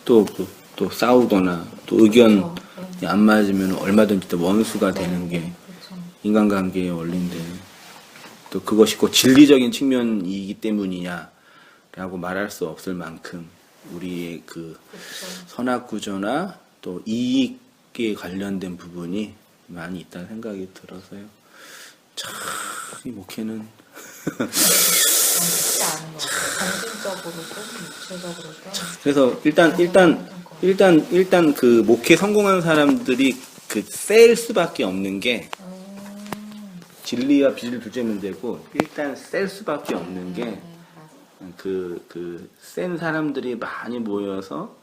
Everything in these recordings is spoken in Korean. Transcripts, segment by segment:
또 싸우거나 또 의견이 안 맞으면 얼마든지 또 원수가 되는 게 그렇죠. 인간관계의 원리인데 또 그것이 꼭 진리적인 측면이기 때문이냐라고 말할 수 없을 만큼 우리의 그 그렇죠. 선악 구조나 또 이익에 관련된 부분이 많이 있다는 생각이 들어서요. 참 이 목회는 쉽지 않은 것 같아요. 정신적으로도 육체적으로도. 그래서 일단 그 목회 성공한 사람들이 그 셀 수밖에 없는 게 진리와 비를 둘째 문제고 일단 셀 수밖에 없는 게 그 센 사람들이 많이 모여서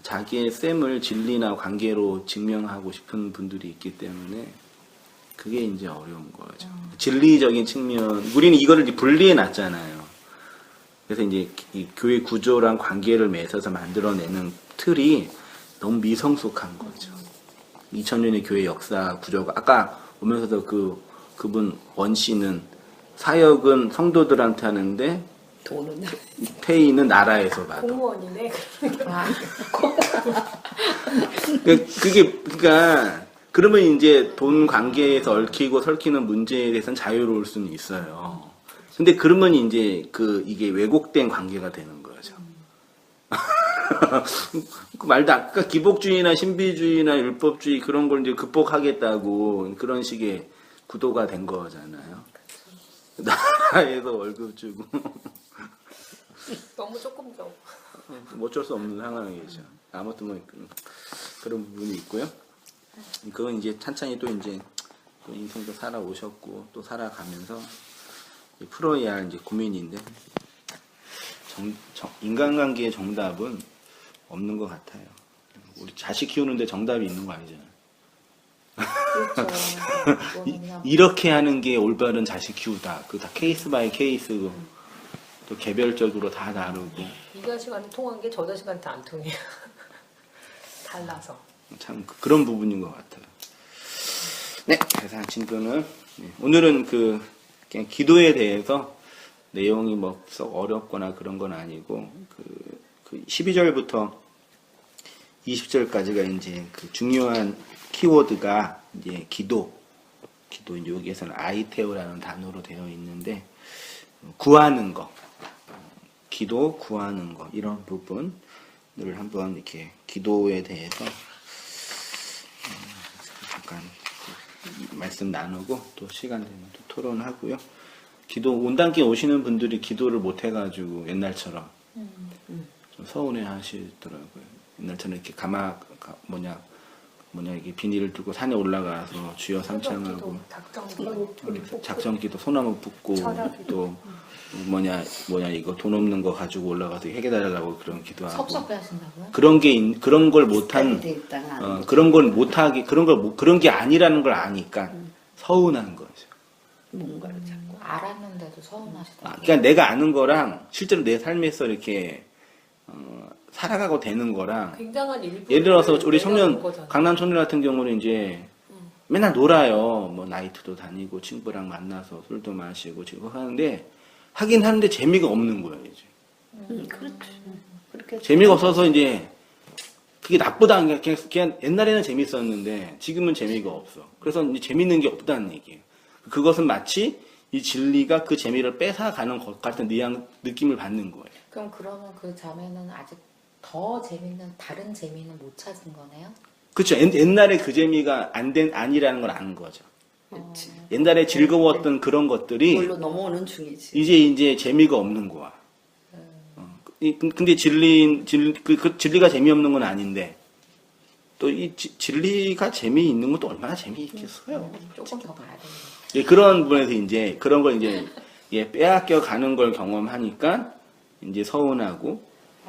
자기의 셈을 진리나 관계로 증명하고 싶은 분들이 있기 때문에 그게 이제 어려운 거죠. 진리적인 측면, 우리는 이거를 이제 분리해 놨잖아요. 그래서 이제 이 교회 구조랑 관계를 맺어서 만들어내는 틀이 너무 미성숙한 거죠. 2000년의 교회 역사 구조가 아까 오면서도 그분 원 씨는 사역은 성도들한테 하는데 돈은 페이는 나라에서 받아. 공무원이네. 그러니까 그러면 이제 돈 관계에서 얽히고 설키는 문제에 대해서는 자유로울 수는 있어요. 근데 그러면 이제 이게 왜곡된 관계가 되는 거죠. 그 말도 아까 기복주의나 신비주의나 율법주의 그런 걸 이제 극복하겠다고 그런 식의 구도가 된 거잖아요. 나라에서 월급 주고 너무 조금 더. 어쩔 수 없는 상황이죠. 아무튼 뭐 그런 부분이 있고요. 그건 이제 찬찬히 또 이제 또 인생도 살아오셨고 또 살아가면서 풀어야 할 이제 고민인데 인간관계의 정답은 없는 것 같아요. 우리 자식 키우는데 정답이 있는 거 아니잖아요. 그렇죠. 이렇게 하는 게 올바른 자식 키우다. 그 다 케이스 바이 케이스고 또 개별적으로 다 다르고 이 자식한테 통한 게 저 자식한테 안 통해요. 달라서. 참 그런 부분인 것 같아요. 네, 그래서 친구는 오늘은 그냥 기도에 대해서 내용이 뭐 썩 어렵거나 그런 건 아니고 그 12절부터 20절까지가 이제 그 중요한 키워드가 이제 기도 이제 여기에서는 아이테오라는 단어로 되어 있는데 구하는 거, 기도 구하는 거 이런 부분을 한번 이렇게 기도에 대해서 잠깐 말씀 나누고 또 시간 되면 또 토론하고요. 기도 온당께 오시는 분들이 기도를 못 해가지고 옛날처럼 좀 서운해 하시더라고요. 옛날처럼 이렇게 이게 비닐을 들고 산에 올라가서 주여 삼창하고 작전기도 소나무 붓고 또 이거 돈 없는 거 가지고 올라가서 해결하려고 그런 기도하고 섭섭해 하신다고요? 그런 걸 못한 그런 게 아니라는 걸 아니까 서운한 거죠. 뭔가를 자꾸 알았는데도 서운하시다. 그러니까 내가 아는 거랑 실제로 내 삶에서 이렇게 살아가고 되는 거랑 굉장한 일부. 예를 들어서 우리 강남 청년 같은 경우는 이제 맨날 놀아요. 뭐 나이트도 다니고 친구랑 만나서 술도 마시고 지금 하긴 하는데 재미가 없는 거예요 이제. 그렇지. 그렇게 재미가 없어서 이제 그게 나쁘다. 그냥 옛날에는 재밌었는데 지금은 재미가 없어. 그래서 이제 재밌는 게 없다는 얘기예요. 그것은 마치 이 진리가 그 재미를 뺏어가는 것 같은 느낌을 받는 거예요. 그럼 그러면 그 자매는 아직 더 재밌는 다른 재미는 못 찾은 거네요? 그렇죠. 옛날에 그 재미가 아니라는 걸 아는 거죠. 그렇지. 옛날에 즐거웠던 그런 것들이 그걸로 넘어오는 중이지. 이제 재미가 없는 거야. 근데 진리가 재미없는 건 아닌데 또 이 진리가 재미있는 것도 얼마나 재미있겠어요. 조금 더 봐야 되겠네요. 예, 그런 부분에서 이제 그런 걸 이제 빼앗겨 가는 걸 경험하니까 이제 서운하고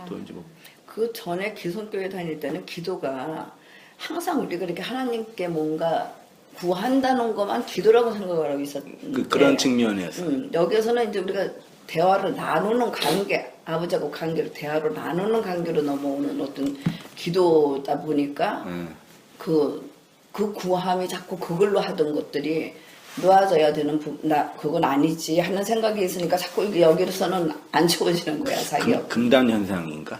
또 이제 뭐 그 전에 기성교회 다닐 때는 기도가 항상 우리가 이렇게 하나님께 뭔가 구한다는 것만 기도라고 생각을 하고 있었는데 그런 측면에서 여기서는 이제 우리가 대화를 나누는 관계, 아버지하고 관계를 대화로 나누는 관계로 넘어오는 어떤 기도다 보니까 그 구함이 자꾸 그걸로 하던 것들이 놓아져야 되는 그건 아니지 하는 생각이 있으니까 자꾸 여기서는 안 채워지는 거야, 자기가. 금단 현상인가?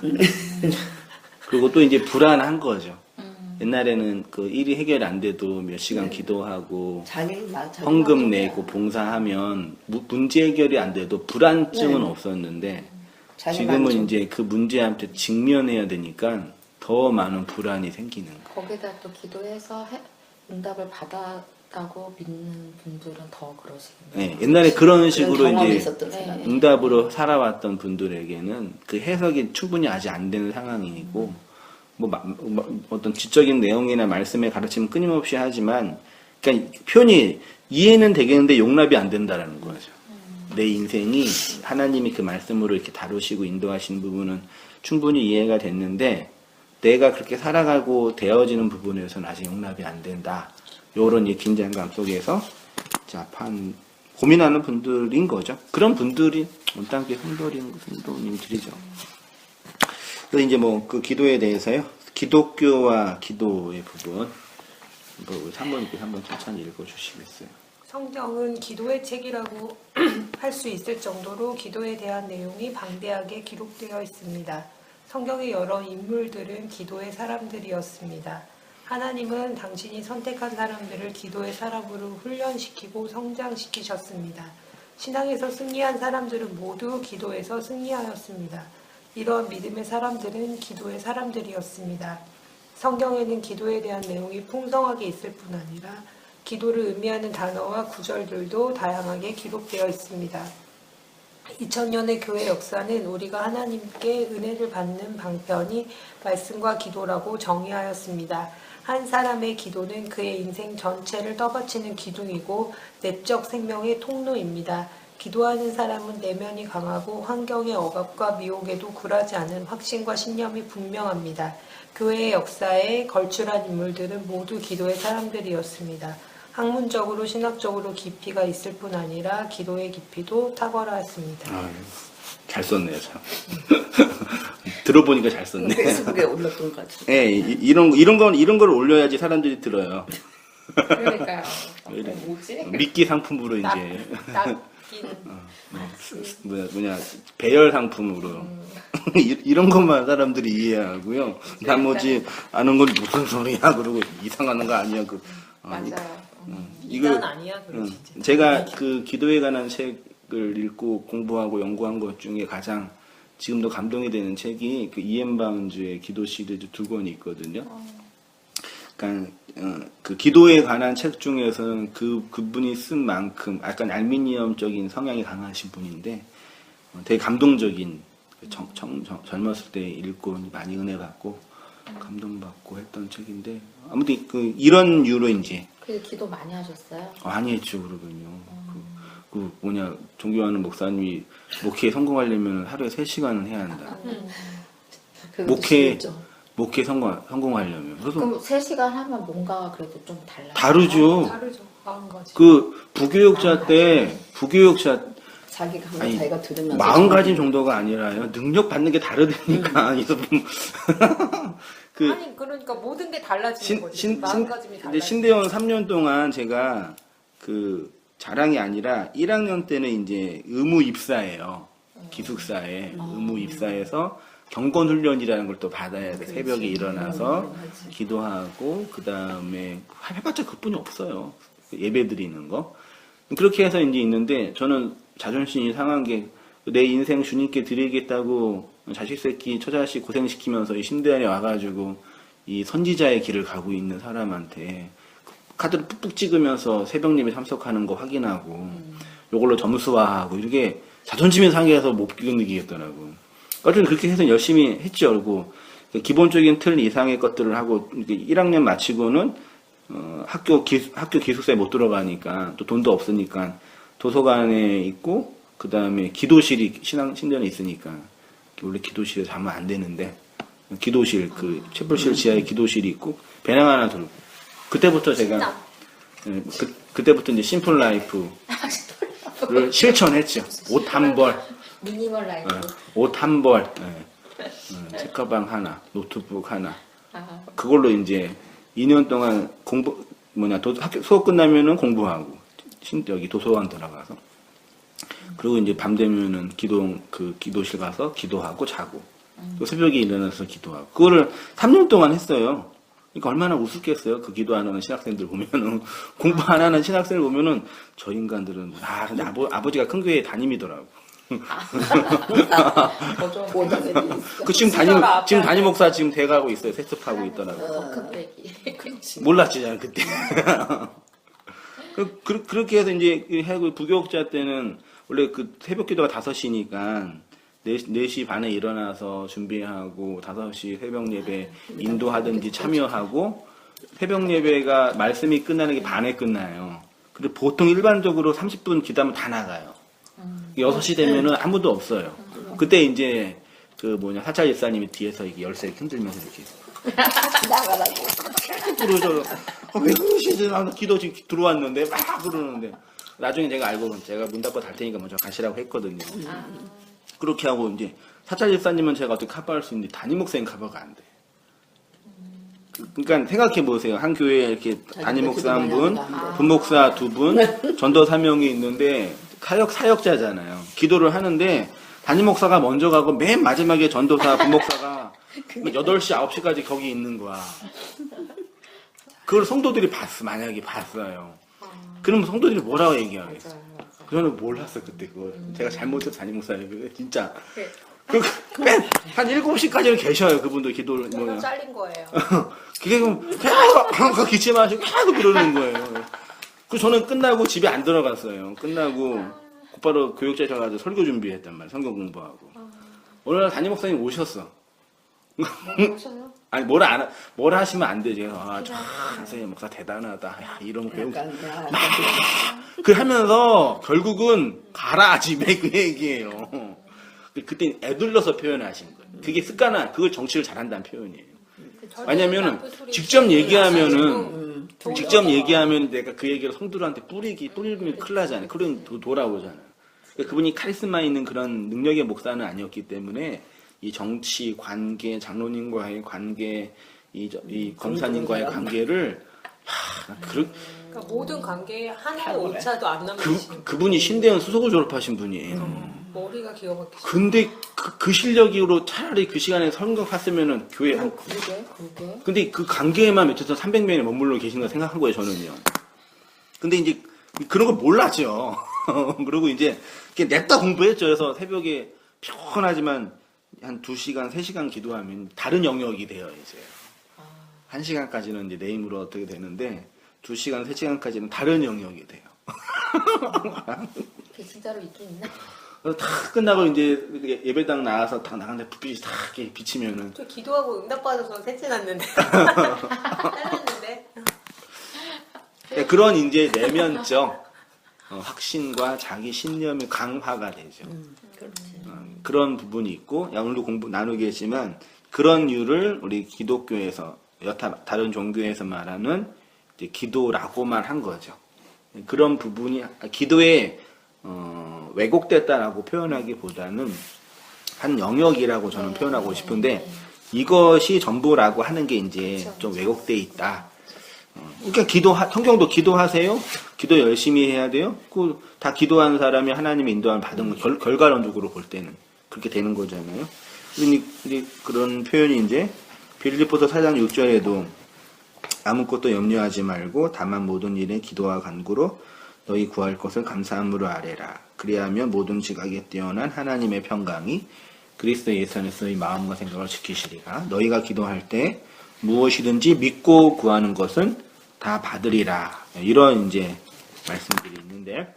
그리고 또 이제 불안한 거죠. 옛날에는 그 일이 해결이 안 돼도 몇 시간 기도하고 자기 헌금 마음대로 내고 봉사하면 문제 해결이 안 돼도 불안증은 네. 없었는데 자기 지금은 만족. 이제 그 문제한테 직면해야 되니까 더 많은 불안이 생기는 거예요. 거기다 또 기도해서 응답을 받았다고 믿는 분들은 더 그러시겠네요. 네, 옛날에 그런 식으로 경험이 이제 있었던 사람. 응답으로 살아왔던 분들에게는 그 해석이 충분히 아직 안 되는 상황이고 어떤 지적인 내용이나 말씀의 가르침은 끊임없이 하지만 그러니까 표현이 이해는 되겠는데 용납이 안 된다라는 거죠. 내 인생이 하나님이 그 말씀으로 이렇게 다루시고 인도하시는 부분은 충분히 이해가 됐는데 내가 그렇게 살아가고 되어지는 부분에서는 아직 용납이 안 된다. 요런 이 긴장감 속에서 고민하는 분들인 거죠. 그런 분들이 온땅교회 성도님들이죠. 그래서 이제 그 기도에 대해서요. 기독교와 기도의 부분. 우리 사모님께서 한번 천천히 읽어주시겠어요? 성경은 기도의 책이라고 할 수 있을 정도로 기도에 대한 내용이 방대하게 기록되어 있습니다. 성경의 여러 인물들은 기도의 사람들이었습니다. 하나님은 당신이 선택한 사람들을 기도의 사람으로 훈련시키고 성장시키셨습니다. 신앙에서 승리한 사람들은 모두 기도에서 승리하였습니다. 이런 믿음의 사람들은 기도의 사람들이었습니다. 성경에는 기도에 대한 내용이 풍성하게 있을 뿐 아니라 기도를 의미하는 단어와 구절들도 다양하게 기록되어 있습니다. 2000년의 교회 역사는 우리가 하나님께 은혜를 받는 방편이 말씀과 기도라고 정의하였습니다. 한 사람의 기도는 그의 인생 전체를 떠받치는 기둥이고 내적 생명의 통로입니다. 기도하는 사람은 내면이 강하고 환경의 억압과 미혹에도 굴하지 않은 확신과 신념이 분명합니다. 교회의 역사에 걸출한 인물들은 모두 기도의 사람들이었습니다. 학문적으로 신학적으로 깊이가 있을 뿐 아니라 기도의 깊이도 탁월하였습니다. 잘 썼네요, 참. 들어보니까 잘 썼네. 페이스북에 올렸던 것 같아요. 네, 이런 걸 올려야지 사람들이 들어요. 그러니까요. 이래. 뭐지? 미끼 상품으로 이제 낚인 배열 상품으로 이런 것만 사람들이 이해하고요. 나머지 아는 건 무슨 소리야 그러고 이상한 거 아니야 그. 맞아요. 이단 아니야 그러시지. 제가 그 기도에 관한 책을 읽고 공부하고 연구한 것 중에 가장 지금도 감동이 되는 책이 그 이엔 바운즈의 기도 시리즈 2권이 있거든요. 그러니까 그 기도에 관한 책 중에서는 그분이 쓴 만큼 약간 알미니엄적인 성향이 강하신 분인데 되게 감동적인 젊었을 때 읽고 많이 은혜 받고 감동받고 했던 책인데 아무튼 이런 이유로 이제 그 기도 많이 하셨어요? 많이 했죠 그러군요. 존경하는 목사님이 목회에 성공하려면 하루에 3시간은 해야 한다. 목회 성공하려면. 그래서 그럼 3시간 하면 뭔가 그래도 좀 달라요? 다르죠. 다르죠. 마음가짐. 그 부교육자 자기가 한번 자기가 들으면서 마음가짐 정도가 아니라요. 능력 받는 게 다르다니까. 아니 그러니까 모든 게 달라지는 거지. 마음가짐이 달라지는 신대원 3년 동안 제가 자랑이 아니라 1학년 때는 이제 의무 입사예요. 기숙사에 의무 입사해서 경건 훈련이라는 걸 또 받아야 돼. 새벽에 일어나서 기도하고 그 다음에 해봤자 그뿐이 없어요. 예배 드리는 거. 그렇게 해서 이제 있는데 저는 자존심이 상한 게 내 인생 주님께 드리겠다고 자식 새끼 처자식 고생시키면서 이 신대원에 와가지고 이 선지자의 길을 가고 있는 사람한테 카드를 푹푹 찍으면서 새벽 예배 참석하는 거 확인하고 요걸로 점수화하고 이렇게 자존심이 상해서 못 견디겠더라고. 어쨌든 그렇게 해서 열심히 했죠. 그리고 기본적인 틀 이상의 것들을 하고 1학년 마치고는 학교 기숙사에 못 들어가니까 또 돈도 없으니까 도서관에 있고 그 다음에 기도실이 신대원에 있으니까 원래 기도실에 자면 안 되는데 기도실 채플실 지하에 기도실이 있고 배낭 하나 들고 그때부터 제가 그때부터 이제 심플 라이프를 실천했죠. 옷 한 벌, 미니멀 라이프. 옷 한 벌, 책가방 하나, 노트북 하나. 그걸로 이제 2년 동안 수업 끝나면은 공부하고 여기 도서관 들어가서 그리고 이제 밤 되면은 기도실 가서 기도하고 자고 또 새벽에 일어나서 기도하고. 그거를 3년 동안 했어요. 그러니까 얼마나 우습겠어요. 그 기도 안 하는 신학생들 보면은. 공부 안 하는 신학생을 보면은 저 인간들은, 근데 아버지가 큰 교회 담임이더라고. 지금 담임 목사 지금 돼가고 있어요. 세습하고 있더라고. 큰 몰랐지, 저는 그때. 그렇게 해서 이제 해고 부교육자 때는 원래 그 새벽 기도가 5시니까 4시 반에 일어나서 준비하고 5시 새벽 예배 인도하든지 참여하고 새벽 예배가 말씀이 끝나는 게 반에 끝나요. 그리고 보통 일반적으로 30분 기도하면 다 나가요. 6시 되면은 아무도 없어요. 그때 이제 사찰 집사님이 뒤에서 이게 열쇠 흔들면서 이렇게 나가라고. 그러죠. 왜 그러시지? 기도 지금 들어왔는데 막 그러는데 나중에 제가 알고 제가 문 닫고 달 테니까 먼저 가시라고 했거든요. 그렇게 하고 이제 사찰 집사님은 제가 어떻게 커버할 수 있는데 담임 목사님 커버가 안 돼. 그러니까 생각해 보세요. 한 교회에 이렇게 담임 목사 한 분, 분목사 2분, 전도사 1명이 있는데 사역자잖아요. 기도를 하는데 담임 목사가 먼저 가고 맨 마지막에 전도사, 분목사가 8시, 9시까지 거기 있는 거야. 그걸 성도들이 만약에 봤어요. 그러면 성도들이 뭐라고 얘기하겠어? 저는 몰랐어, 그때 그걸. 제가 잘못해서 담임 목사님, 진짜. 한 7시까지는 계셔요, 그분도 기도를. 잘린 거예요. 그게 계속 기침하시고 계속 그러는 거예요. 그래서 저는 끝나고 집에 안 들어갔어요. 끝나고 곧바로 교육자에 가서 설교 준비했단 말이에요. 성경 공부하고. 어느 날 담임 목사님 오셨어. 아니 뭐라 하시면 안 되죠. 선생님 목사 대단하다. 야, 이런 교육. 그 하면서 결국은 가라 집에 그 얘기예요. 그때 애둘러서 표현하신 거예요. 그게 습관화, 그걸 정치를 잘한다는 표현이에요. 왜냐면은 직접 얘기하면 내가 그 얘기를 성도들한테 뿌리면 큰일 나잖아요. 그런 돌아오잖아요. 그러니까 그분이 카리스마 있는 그런 능력의 목사는 아니었기 때문에 이 정치, 관계, 장로님과의 관계, 이 검사님과의 관계를 그러니까 모든 관계에 하나의 오차도 안 남기시는 그분이 신대원 수석을 졸업하신 분이에요. 머리가 기가 막히시죠. 근데 그 실력으로 차라리 그 시간에 성경 갔으면은 교회 그러게. 근데 그 관계에만 맺혀서 300명이 머물러 계신 거 생각한 거예요, 저는요. 근데 이제 그런 걸 몰랐죠. 그리고 이제 냅다 공부했죠. 그래서 새벽에 편하지만 한 2시간, 3시간 기도하면 다른 영역이 돼요, 이제. 1시간까지는 이제 내 힘으로 어떻게 되는데 2시간, 3시간까지는 다른 영역이 돼요. 그게 진짜로 있긴 있나? 다 끝나고 이제 예배당 나와서 다 나갔는데 불빛이 다 이렇게 비치면은 저 기도하고 응답받아서 셋째 났는데 잘렸는데 그런 이제 내면적 확신과 자기 신념의 강화가 되죠. 그런 부분이 있고 오늘도 공부 나누겠지만 그런 이유를 우리 기독교에서 여타 다른 종교에서 말하는 이제 기도라고만 한 거죠. 그런 부분이 기도에 왜곡됐다라고 표현하기보다는 한 영역이라고 저는 표현하고 싶은데 이것이 전부라고 하는 게 이제 좀 왜곡돼 있다. 그러니까 성경도 기도하세요. 기도 열심히 해야 돼요. 다 기도하는 사람이 하나님의 인도함을 받은 거 결과론적으로 볼 때는 그렇게 되는 거잖아요. 근데 그런 표현이 이제 빌립보서 4장 6절에도 아무것도 염려하지 말고 다만 모든 일에 기도와 간구로 너희 구할 것을 감사함으로 아뢰라. 그리하면 모든 지각에 뛰어난 하나님의 평강이 그리스도 예수 안에서 너희 마음과 생각을 지키시리라. 너희가 기도할 때 무엇이든지 믿고 구하는 것은 다 받으리라. 이런 이제 말씀들이 있는데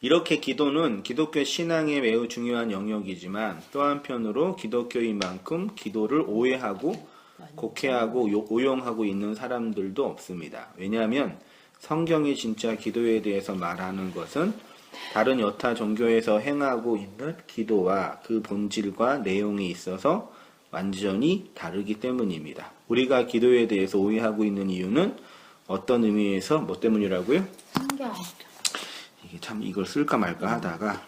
이렇게 기도는 기독교 신앙의 매우 중요한 영역이지만 또 한편으로 기독교인 만큼 기도를 오해하고 곡해하고 오용하고 있는 사람들도 없습니다. 왜냐하면 성경이 진짜 기도에 대해서 말하는 것은 다른 여타 종교에서 행하고 있는 기도와 그 본질과 내용이 있어서 완전히 다르기 때문입니다. 우리가 기도에 대해서 오해하고 있는 이유는 어떤 의미에서 뭐 때문이라고요? 성경. 이게 참 이걸 쓸까 말까 하다가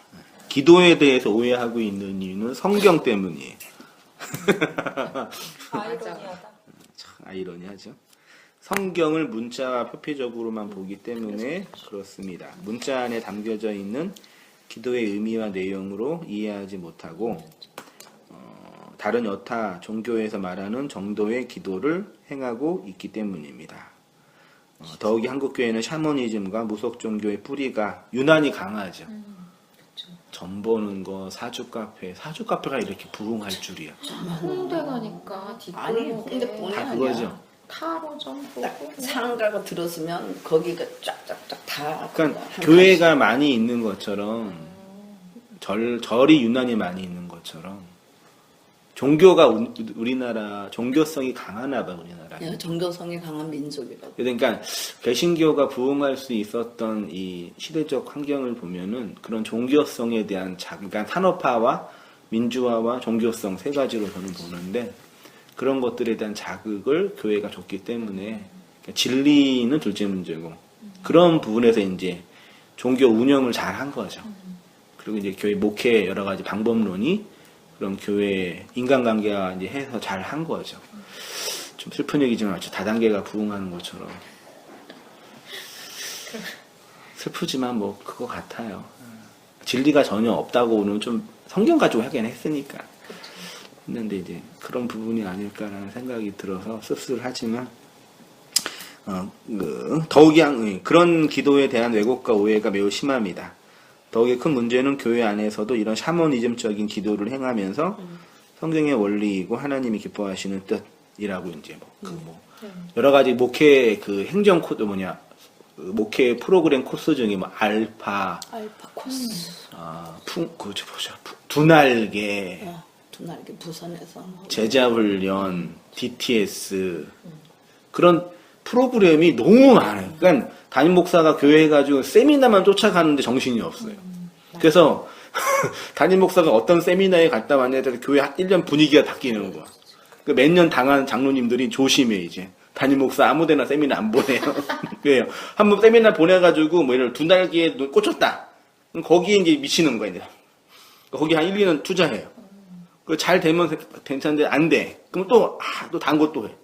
기도에 대해서 오해하고 있는 이유는 성경 때문이에요. 아이러니하다. 참 아이러니하죠. 성경을 문자와 표피적으로만 보기 때문에 그렇습니다. 문자 안에 담겨져 있는 기도의 의미와 내용으로 이해하지 못하고 다른 여타 종교에서 말하는 정도의 기도를 행하고 있기 때문입니다. 더욱이 한국교회는 샤머니즘과 무속 종교의 뿌리가 유난히 강하죠. 점 보는 거, 사주카페가 이렇게 부흥할 줄이야. 홍대 가니까 아니, 뒷골목에 홍대뿐이 다 아니야. 그거죠. 타로 좀 딱 보고 상가가 들었으면 거기가 쫙쫙쫙 다. 그러니까 한 교회가 많이 있는 것처럼 절이 유난히 많이 있는 것처럼 종교가 우리나라 종교성이 강하나 봐 우리나라. 예, 종교성이 강한 민족이라고. 그러니까 개신교가 부흥할 수 있었던 이 시대적 환경을 보면은 그런 종교성에 대한 그러니까 산업화와 민주화와 종교성 세 가지로 저는 보는데 그런 것들에 대한 자극을 교회가 줬기 때문에 진리는 둘째 문제고 그런 부분에서 이제 종교 운영을 잘 한 거죠. 그리고 이제 교회 목회 여러 가지 방법론이 그런 교회 인간관계와 이제 해서 잘 한 거죠. 좀 슬픈 얘기지만 마치 다단계가 부흥하는 것처럼 슬프지만 뭐 그거 같아요. 진리가 전혀 없다고는 좀 성경 가지고 하긴 했으니까 했는데 이제 그런 부분이 아닐까라는 생각이 들어서 씁쓸하지만 더욱이 그런 기도에 대한 왜곡과 오해가 매우 심합니다. 더욱이 큰 문제는 교회 안에서도 이런 샤머니즘적인 기도를 행하면서 성경의 원리이고 하나님이 기뻐하시는 뜻이라고 이제 여러 가지 목회 그 행정 코드 목회 프로그램 코스 중에 뭐 알파 코스. 두날개 두날개 부산에서. 제자훈련, DTS 그런 프로그램이 너무 많아요. 그러니까 담임 목사가 교회 가지고 세미나만 쫓아가는데 정신이 없어요. 그래서 담임 목사가 어떤 세미나에 갔다 왔냐에 따라서 교회 1년 분위기가 바뀌는 거야. 몇 년 당한 장로님들이 조심해 이제. 담임 목사 아무데나 세미나 안 보내요. 왜요? 한번 세미나 보내가지고 뭐 예를 들어 두날개에 꽂혔다. 그럼 거기에 이제 미치는 거야 이제. 거기 한 1, 2년 투자해요. 잘 되면 괜찮은데 안 돼. 그럼 또 단 것도 해.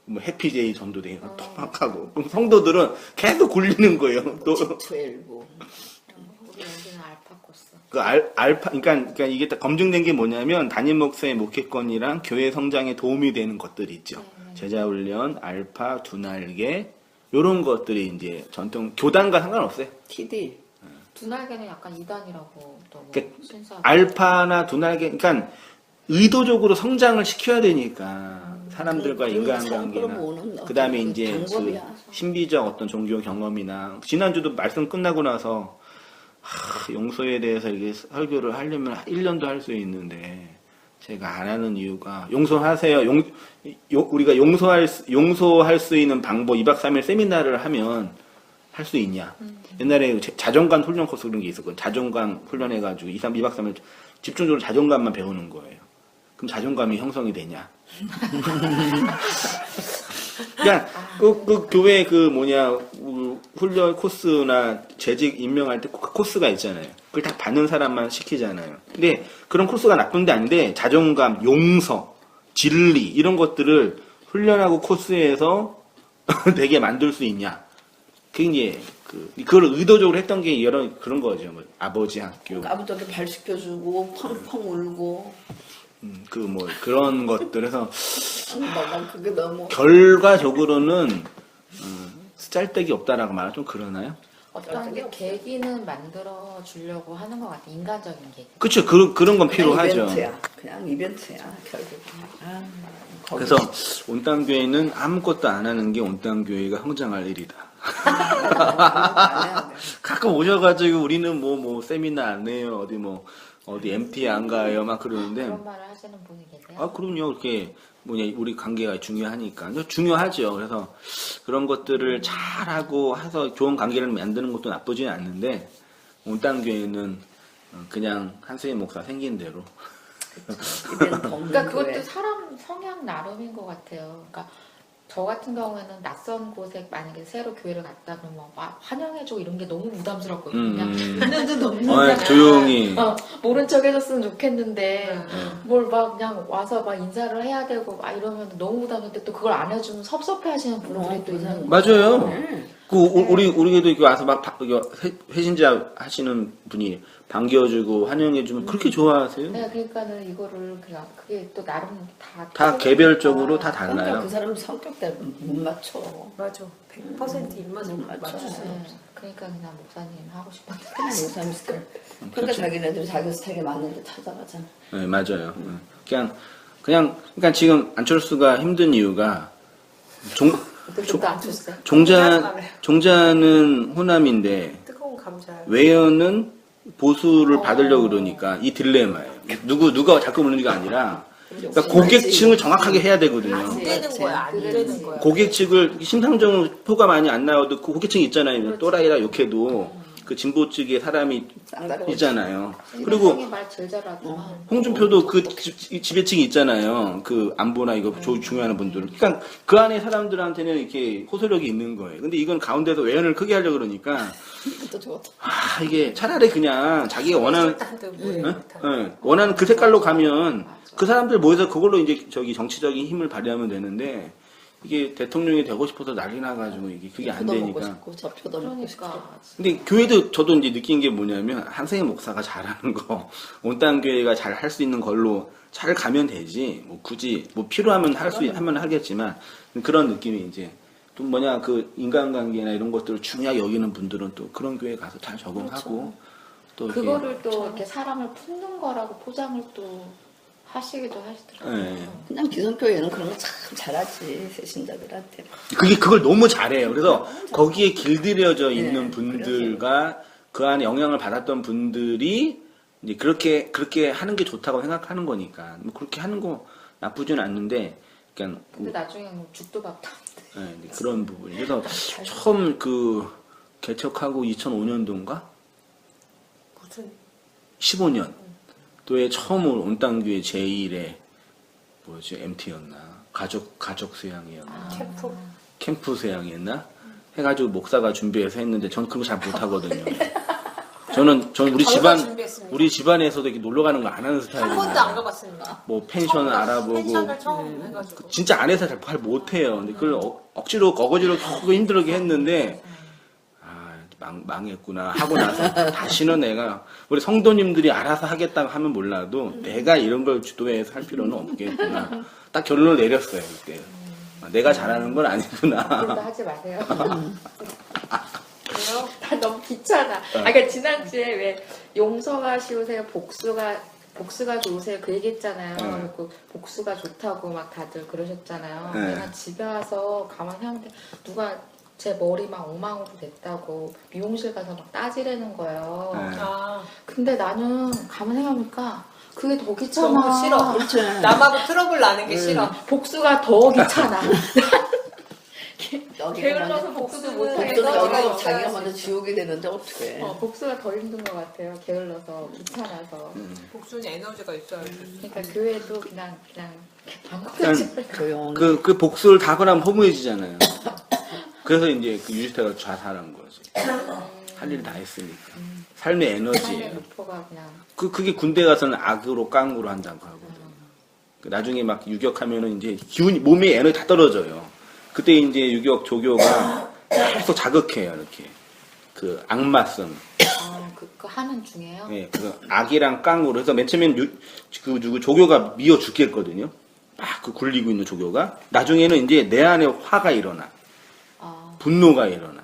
뭐 해피제이 전도대 또 막 하고. 그럼 성도들은 계속 굴리는 거예요. 또 G12. 우리 여기는 알파 코스. 그 알파 그러니까 이게 딱 검증된 게 뭐냐면 담임 목사의 목회권이랑 교회 성장에 도움이 되는 것들이 있죠. 제자 훈련, 알파, 두날개 요런 것들이 이제 전통 교단과 상관없어요. TD. 두날개는 약간 이단이라고 또 그러니까 신사. 알파나 두날개 그러니까 의도적으로 성장을 시켜야 되니까 사람들과 인간관계나 그다음에 이제 그 신비적 어떤 종교 경험이나 지난주도 말씀 끝나고 나서 용서에 대해서 이게 설교를 하려면 1년도 할 수 있는데 제가 안 하는 이유가 용서하세요. 우리가 용서할 수 있는 방법 2박 3일 세미나를 하면 할 수 있냐. 옛날에 자존감 훈련 코스 그런 게 있었거든요. 자존감 훈련해가지고 2박 3일 집중적으로 자존감만 배우는 거예요. 그럼 자존감이 형성이 되냐? 그러니까 그 교회 훈련 코스나 재직 임명할 때 코스가 있잖아요. 그걸 다 받는 사람만 시키잖아요. 근데 그런 코스가 나쁜 게 아닌데 자존감, 용서, 진리 이런 것들을 훈련하고 코스에서 되게 만들 수 있냐? 그게 이제 그걸 의도적으로 했던 게 그런 거죠. 뭐 아버지 학교. 아버지한테 발 씻겨주고 펑펑 울고. 그런 것들에서 난 그게 너무 결과적으로는 쓰잘데기 없다라고 말하면 좀 그러나요? 어떤 게 계기는 만들어 주려고 하는 것 같아. 인간적인 계기. 그렇죠. 그런 건 필요하죠. 그냥 이벤트야 결국. 그래서 온땅교회는 아무것도 안 하는 게 온땅교회가 성장할 일이다. 가끔 오셔가지고 우리는 뭐 세미나 안 해요. 어디 MT 안 가요. 막 그러는데. 그런 말을 하시는 분이 계세요? 그럼요. 이렇게 우리 관계가 중요하니까. 중요하죠. 그래서 그런 것들을 잘하고 해서 좋은 관계를 만드는 것도 나쁘진 않는데 온땅교회는 그냥 한수희 목사 생긴 대로. 그러니까 그것도 사람 성향 나름인 것 같아요. 그러니까 저 같은 경우에는 낯선 곳에 만약에 새로 교회를 갔다 그러면 막 환영해주고 이런 게 너무 부담스럽거든요. 그냥 있는지 없는지 조용히 모른 척 해줬으면 좋겠는데 뭘 막 그냥 와서 막 인사를 해야 되고 막 이러면 너무 부담스러운데 또 그걸 안 해주면 섭섭해하시는 분들이 또 있는 거예요. 맞아요. 우리에도 이렇게 와서 막 회신자 하시는 분이 반겨주고 환영해주면 그렇게 좋아하세요? 네, 그러니까는 이거를 그냥 그게 또 나름 다 개별적으로 다 달라요. 그러니까 그 사람 성격 때문에 못 맞춰. 맞아. 100% 입맛을 못 맞춰. 맞출 수는 네, 없어. 그러니까 그냥 목사님 하고 싶었는데. 그냥 목사님 스타일. 그러니까 자기네들 자기 스타일이 맞는데 찾아가잖아. 네, 맞아요. 그러니까 지금 안철수가 힘든 이유가 그것도 안 줬어요. 종자는 호남인데 뜨거운 감자. 외연은 보수를 받으려고 그러니까 이 딜레마예요. 누가 자꾸 묻는지가 아니라 그러니까 고객층을 정확하게 해야 되거든요. 안 되는 거야. 안 되는 거야. 고객층을 심상정은 표가 많이 안 나와도 그 고객층 있잖아요. 또라이라 욕해도 그 진보 측에 사람이 있잖아요. 그리고 말 제일 잘하지만 홍준표도 그 지배층이 있잖아요. 그 안보나 이거 중요한 분들. 그러니까 그 안에 사람들한테는 이렇게 호소력이 있는 거예요. 근데 이건 가운데서 외연을 크게 하려고 그러니까 또 좋았다. 이게 차라리 그냥 자기가 원하는 그 색깔로 가면 그 사람들 모여서 그걸로 이제 정치적인 힘을 발휘하면 되는데 이게 대통령이 되고 싶어서 난리 나가지고 이게 그게 안 되니까. 싶고 저표도 먹고 싶고. 그러니까 근데 교회도 저도 이제 느낀 게 뭐냐면 한승희 목사가 잘하는 거 온땅 교회가 잘 할 수 있는 걸로 잘 가면 되지 뭐 굳이 뭐 필요하면 하면 하겠지만 그런 느낌이 이제 또 뭐냐 그 인간관계나 이런 것들을 중요하게 여기는 분들은 또 그런 교회 가서 잘 적응하고 또 이렇게 그거를 또 이렇게 사람을 품는 거라고 포장을 또 하시기도 하시더라고요. 네. 그냥 기성교회는 그런 거 참 잘하지 세신자들한테. 그걸 너무 잘해요. 그래서 거기에 길들여져 있는 네, 분들과 그 안에 영향을 받았던 분들이 이제 그렇게 하는 게 좋다고 생각하는 거니까 뭐 그렇게 하는 거 나쁘진 않는데 그러니까 근데 나중에 뭐 죽도 밥도 안 돼. 네, 그런 부분. 그래서 처음 그 개척하고 2005년도인가 무슨 15년 도에 처음으로 온땅교회 제1의 뭐지 MT였나 가족 수양이었나 캠프 수양이었나 해가지고 목사가 준비해서 했는데 전 그런 거 잘 못하거든요. 저는 우리 집안에서도 이렇게 놀러 가는 거 안 하는 한 스타일이에요. 번도 안 가봤습니다. 뭐 펜션 알아보고 펜션을 처음 해가지고. 진짜 안에서 잘 못해요. 근데 그걸 억지로 어거지로 하고 힘들게 했는데 망했구나 하고 나서 다시는 내가 우리 성도님들이 알아서 하겠다고 하면 몰라도 내가 이런 걸 주도해서 할 필요는 없겠구나 딱 결론을 내렸어요 그때. 내가 잘하는 건 아니구나. 그런데 하지 마세요. 왜요? 나 너무 귀찮아. 그러니까 지난주에 왜 용서가 쉬우세요, 복수가 좋으세요 그 얘기했잖아요. 그리고 복수가 좋다고 막 다들 그러셨잖아요. 내가 집에 와서 가만히 생각해 누가 제 머리 막 엉망으로 됐다고 미용실 가서 막 따지라는 거예요. 근데 나는 가만 생각해보니까 그게 더 귀찮아. 너무 싫어. 그렇죠. 남하고 트러블 나는 게 싫어. 복수가 더 귀찮아. 게을러서 복수도 못해. 복수는 여기서 자기가 먼저 지옥이 되는데 어떡해. 복수가 더 힘든 것 같아요. 게을러서 귀찮아서. 복수는 에너지가 있어야지. 그러니까 교회도 그냥 방법을 조용. 그 복수를 다 하면 허무해지잖아요. 그래서 이제 그 유지태가 자살한 거지. 할 일 다 했으니까. 삶의 에너지. 삶의 목표가 그냥 그게 군대 가서는 악으로 깡으로 한다고 하거든. 나중에 막 유격하면은 이제 몸에 에너지 다 떨어져요. 그때 이제 유격 조교가 계속 자극해요, 이렇게. 그 악마성. 그 하는 중에요. 네, 그 악이랑 깡으로 해서 맨 처음엔 조교가 미어 죽겠거든요. 막 그 굴리고 있는 조교가. 나중에는 이제 내 안에 화가 일어나. 분노가 일어나.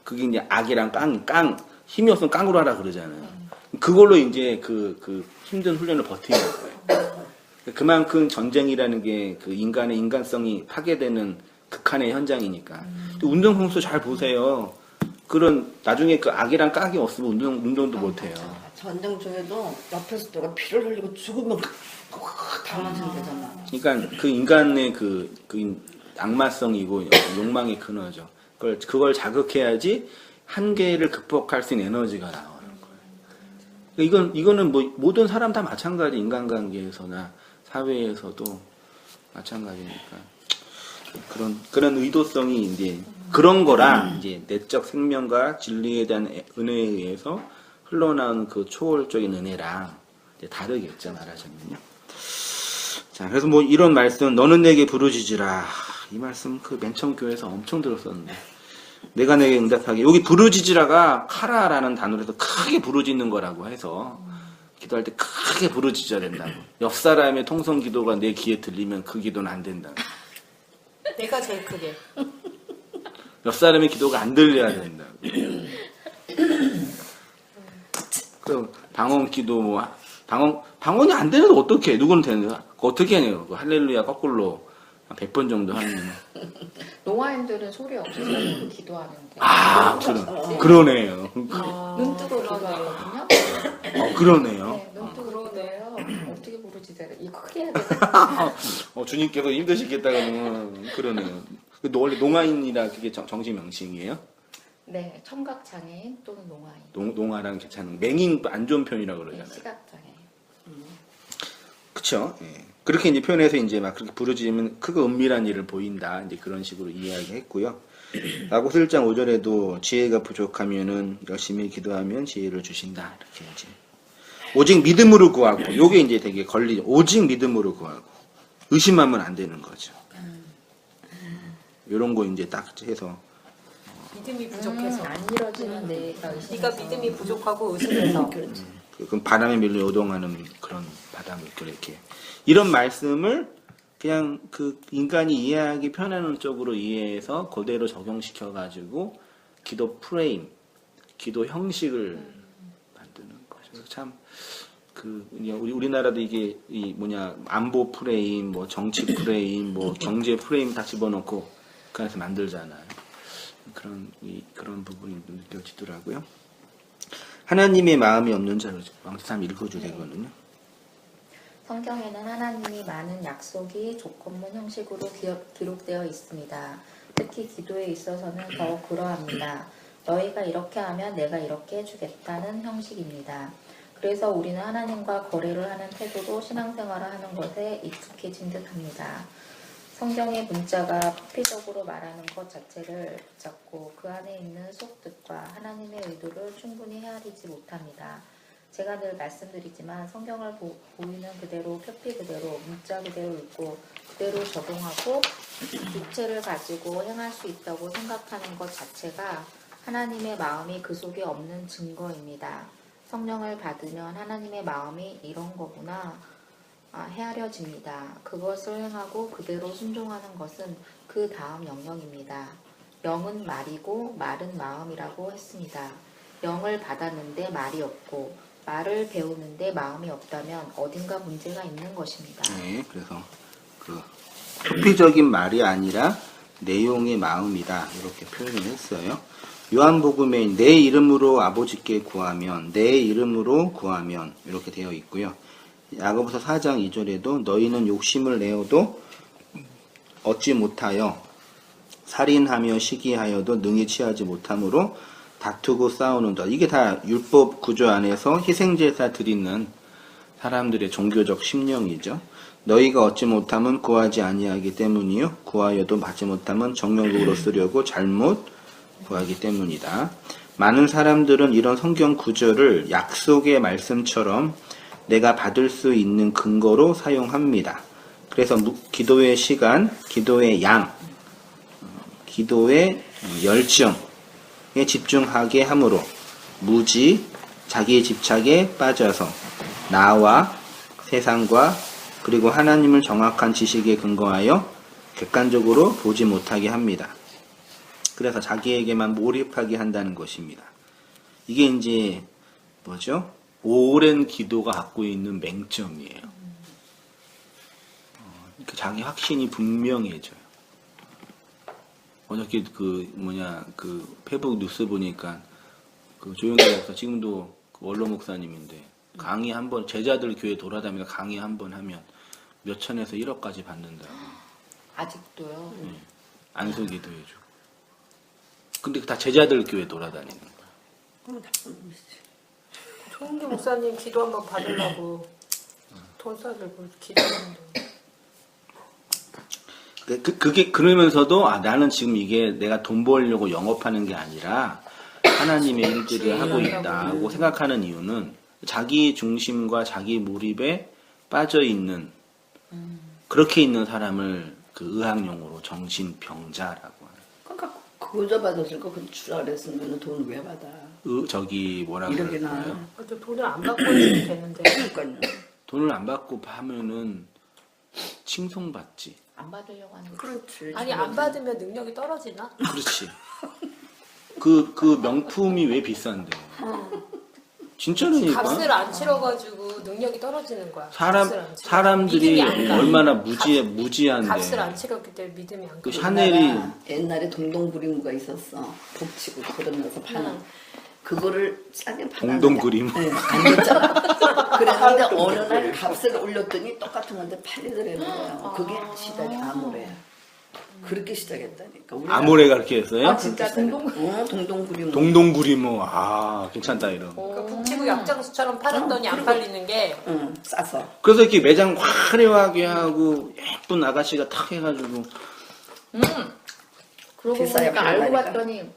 그게 이제 악이랑 깡, 힘이 없으면 깡으로 하라 그러잖아요. 그걸로 이제 그 힘든 훈련을 버티는 거예요. 그만큼 전쟁이라는 게 그 인간의 인간성이 파괴되는 극한의 현장이니까. 운동 선수 잘 보세요. 그런 나중에 그 악이랑 깡이 없으면 운동도 못 해요. 전쟁 중에도 옆에서 누가 피를 흘리고 죽으면 당황되잖아. 그러니까 그 인간의 그 악마성이고 욕망의 근원이죠. 그걸 자극해야지 한계를 극복할 수 있는 에너지가 나오는 거예요. 이거는 뭐 모든 사람 다 마찬가지. 인간관계에서나 사회에서도 마찬가지니까 그런 의도성이 이제 그런 거랑 이제 내적 생명과 진리에 대한 은혜에 의해서 흘러나오는 그 초월적인 은혜랑 이제 다르겠죠, 말하자면요. 자, 그래서 뭐 이런 말씀, 너는 내게 부르짖으라. 이 말씀 그 맨 처음 교회에서 엄청 들었었는데 내가 내게 응답하게. 여기 부르짖으라가 카라라는 단어로 해서 크게 부르짖는 거라고 해서 기도할 때 크게 부르짖어야 된다고. 옆 사람의 통성 기도가 내 귀에 들리면 그 기도는 안 된다고. 내가 제일 크게. 옆 사람의 기도가 안 들려야 된다고. 그 방언 기도 뭐 방언이 안 되는데 어떻게 해? 누구는 되는데 어떻게 하냐고. 그 할렐루야 거꾸로 100번 정도 하면. 노아인들은 소리 없이 기도하는데. 그러네요. 눈 뜨고 기도하거든요. 그러네요. 네, 눈 뜨고 기도해요. 어떻게 부르짖어야 돼? 이거 크게 해야 되나? 주님께서 힘드시겠다 그러면 그러네요. 원래 농아인이라 그게 정식 명칭이에요? 네, 청각장애인 또는 노아인. 농아랑 괜찮은 맹인 안 좋은 편이라 그러잖아요. 네, 시각장애인. 그쵸? 예. 그렇게 이제 표현해서 이제 막 그렇게 부르짖으면 크고 은밀한 일을 보인다. 이제 그런 식으로 이야기했고요. 라고서 1장 5절에도 지혜가 부족하면은 열심히 기도하면 지혜를 주신다. 이렇게 이제. 오직 믿음으로 구하고. 요게 이제 되게 걸리죠. 오직 믿음으로 구하고. 의심하면 안 되는 거죠. 요런 거 이제 딱 해서. 믿음이 부족해서. 안 이뤄지는 내가 의심. 네가 믿음이 부족하고 의심해서. 그럼 바람에 밀려 요동하는 그런 바람을 이렇게. 이런 말씀을 그냥 그 인간이 이해하기 편한 쪽으로 이해해서 그대로 적용시켜가지고 기도 프레임, 기도 형식을 만드는 거죠. 참, 우리나라도 이게 안보 프레임, 뭐 정치 프레임, 뭐 경제 프레임 다 집어넣고 그 안에서 만들잖아요. 그런 부분이 느껴지더라고요. 하나님의 마음이 없는 자로 왕사 3 읽어줘야 되거든요. 성경에는 하나님이 많은 약속이 조건문 형식으로 기록되어 있습니다. 특히 기도에 있어서는 더욱 그러합니다. 너희가 이렇게 하면 내가 이렇게 해주겠다는 형식입니다. 그래서 우리는 하나님과 거래를 하는 태도로 신앙생활을 하는 것에 익숙해진 듯합니다. 성경의 문자가 표피적으로 말하는 것 자체를 붙잡고 그 안에 있는 속뜻과 하나님의 의도를 충분히 헤아리지 못합니다. 제가 늘 말씀드리지만 성경을 보이는 그대로 표피 그대로 문자 그대로 읽고 그대로 적용하고 육체를 가지고 행할 수 있다고 생각하는 것 자체가 하나님의 마음이 그 속에 없는 증거입니다. 성령을 받으면 하나님의 마음이 이런 거구나 헤아려집니다. 그것을 행하고 그대로 순종하는 것은 그 다음 영역입니다. 영은 말이고 말은 마음이라고 했습니다. 영을 받았는데 말이 없고 말을 배우는데 마음이 없다면 어딘가 문제가 있는 것입니다. 네, 그래서 그 표피적인 말이 아니라 내용의 마음이다 이렇게 표현을 했어요. 요한복음에 내 이름으로 아버지께 구하면 내 이름으로 구하면 이렇게 되어 있고요. 야고보서 4장 2절에도 너희는 욕심을 내어도 얻지 못하여 살인하며 시기하여도 능히 취하지 못함으로 다투고 싸우는다. 이게 다 율법 구조 안에서 희생제사 드리는 사람들의 종교적 심령이죠. 너희가 얻지 못하면 구하지 아니하기 때문이요. 구하여도 받지 못하면 정령국으로 쓰려고 잘못 구하기 때문이다. 많은 사람들은 이런 성경 구절을 약속의 말씀처럼 내가 받을 수 있는 근거로 사용합니다. 그래서 기도의 시간, 기도의 양, 기도의 열정에 집중하게 함으로 무지, 자기의 집착에 빠져서 나와 세상과 그리고 하나님을 정확한 지식에 근거하여 객관적으로 보지 못하게 합니다. 그래서 자기에게만 몰입하게 한다는 것입니다. 이게 이제 뭐죠? 오랜 기도가 갖고 있는 맹점이에요. 자기 확신이 분명해져요. 어저께 페북 뉴스 보니까 조영기 목사 지금도 원로 목사님인데 강의 한번 제자들 교회 돌아다니며 강의 한번 하면 몇천에서 1억까지 받는다고. 아직도요? 네. 안수 기도해주고. 근데 다 제자들 교회 돌아다니는 거야. 조은기 목사님 기도 한번 받으려고 돈 싸들고 기도하는데. 그러면서도 나는 지금 이게 내가 돈 벌려고 영업하는 게 아니라 하나님의 일들을 하고 있다고 생각하는 이유는 자기 중심과 자기 몰입에 빠져 있는 그렇게 있는 사람을 그 의학용어로 정신병자라고 하는. 그러니까 그거 받았을 거 그줄 알았으면 돈을 왜 받아? 저기 뭐라 이러기나. 그럴까요? 또 돈을 안 받고 해주면 되는데. 그러니까요. 돈을 안 받고 하면은 칭송받지. 안 받으려고 하는 거. 그렇지. 아니 안 받으면 능력이 떨어지나? 그렇지. 그 명품이 왜 비싼데? 진짜로니까. 값을 안 치러가지고 능력이 떨어지는 거야. 값을 안 치러. 사람들이 믿음이 안 가. 얼마나 무지한데. 값을 안 치렀기 때문에 믿음이 안 가. 그 샤넬이 옛날에 동동구리무가 있었어. 북치고 그러면서 파는. 그거를 싸게 팔았는데 동동구리무? 네, 안 됐잖아. 그랬는데 어느 날 값을 올렸더니 똑같은 건데 팔리더라는 거예요. 그게 시작이 아모레. 그렇게 시작했다니까. 아모레가 그렇게 했어요? 아, 진짜 동동구리무. 동동구리무. 괜찮다 이런. 그러니까 북치고 약장수처럼 팔았더니 안 팔리는 게 응, 싸서. 그래서 이렇게 매장 화려하게 하고 예쁜 아가씨가 탁 해가지고 그러고 비싸야 보니까 알고 팔라니까. 봤더니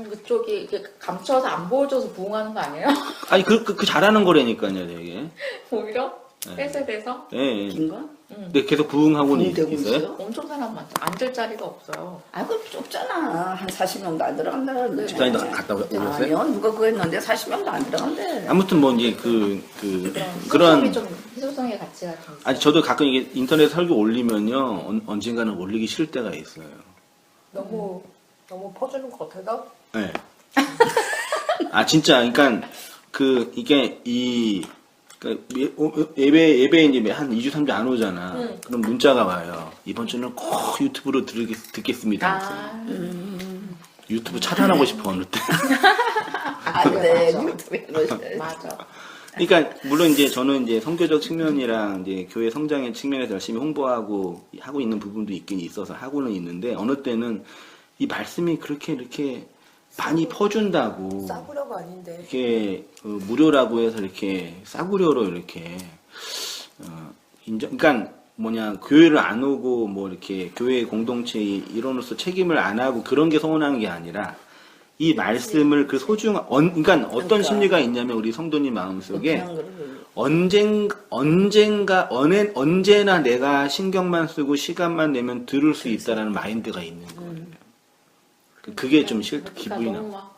그쪽이 이렇게 감춰서 안 보여줘서 부응하는 거 아니에요? 아니 그 잘하는 거라니까요 되게. 오히려 네. 폐쇄돼서 예. 긴 거? 근데 계속 부응하고는 부응되고 있어요? 있어요? 엄청 사람 많죠. 앉을 자리가 없어요. 아이고 좁잖아. 한 40명도 안 들어간다는데. 집사님도 갔다 오셨어요? 아니요. 누가 그거 했는데 40명도 안 들어간대. 아무튼 뭐 이제 그런 좀 희소성의 가치가 좀. 아니 저도 가끔 이게 인터넷 설교 올리면요 언젠가는 올리기 싫을 때가 있어요. 너무 퍼주는 것 같아서 네. 아 진짜 그러니까 이게 예배 이제 한 2주 3주 안 오잖아. 그럼 문자가 와요. 이번 주는 꼭 유튜브로 듣겠습니다. 유튜브 차단하고 싶어 어느 때. 안 돼. 맞아. 유튜브에 넣으셔야지. 맞아. 그러니까 물론 이제 저는 이제 선교적 측면이랑 이제 교회 성장의 측면에서 열심히 홍보하고 하고 있는 부분도 있긴 있어서 하고는 있는데 어느 때는 이 말씀이 그렇게 이렇게 많이 퍼준다고 싸구려가 아닌데 이렇게 무료라고 해서 이렇게 싸구려로 이렇게 그러니까 뭐냐 교회를 안 오고 뭐 이렇게 교회 공동체의 일원으로서 책임을 안 하고 그런 게 서운한 게 아니라 이 말씀을 그 소중한 그러니까 어떤 그러니까. 심리가 있냐면 우리 성도님 마음속에 그냥 그러고. 언제나 내가 신경만 쓰고 시간만 내면 들을 수 있다라는 마인드가 있는 거예요. 그게 좀 기분이 나. 너무 막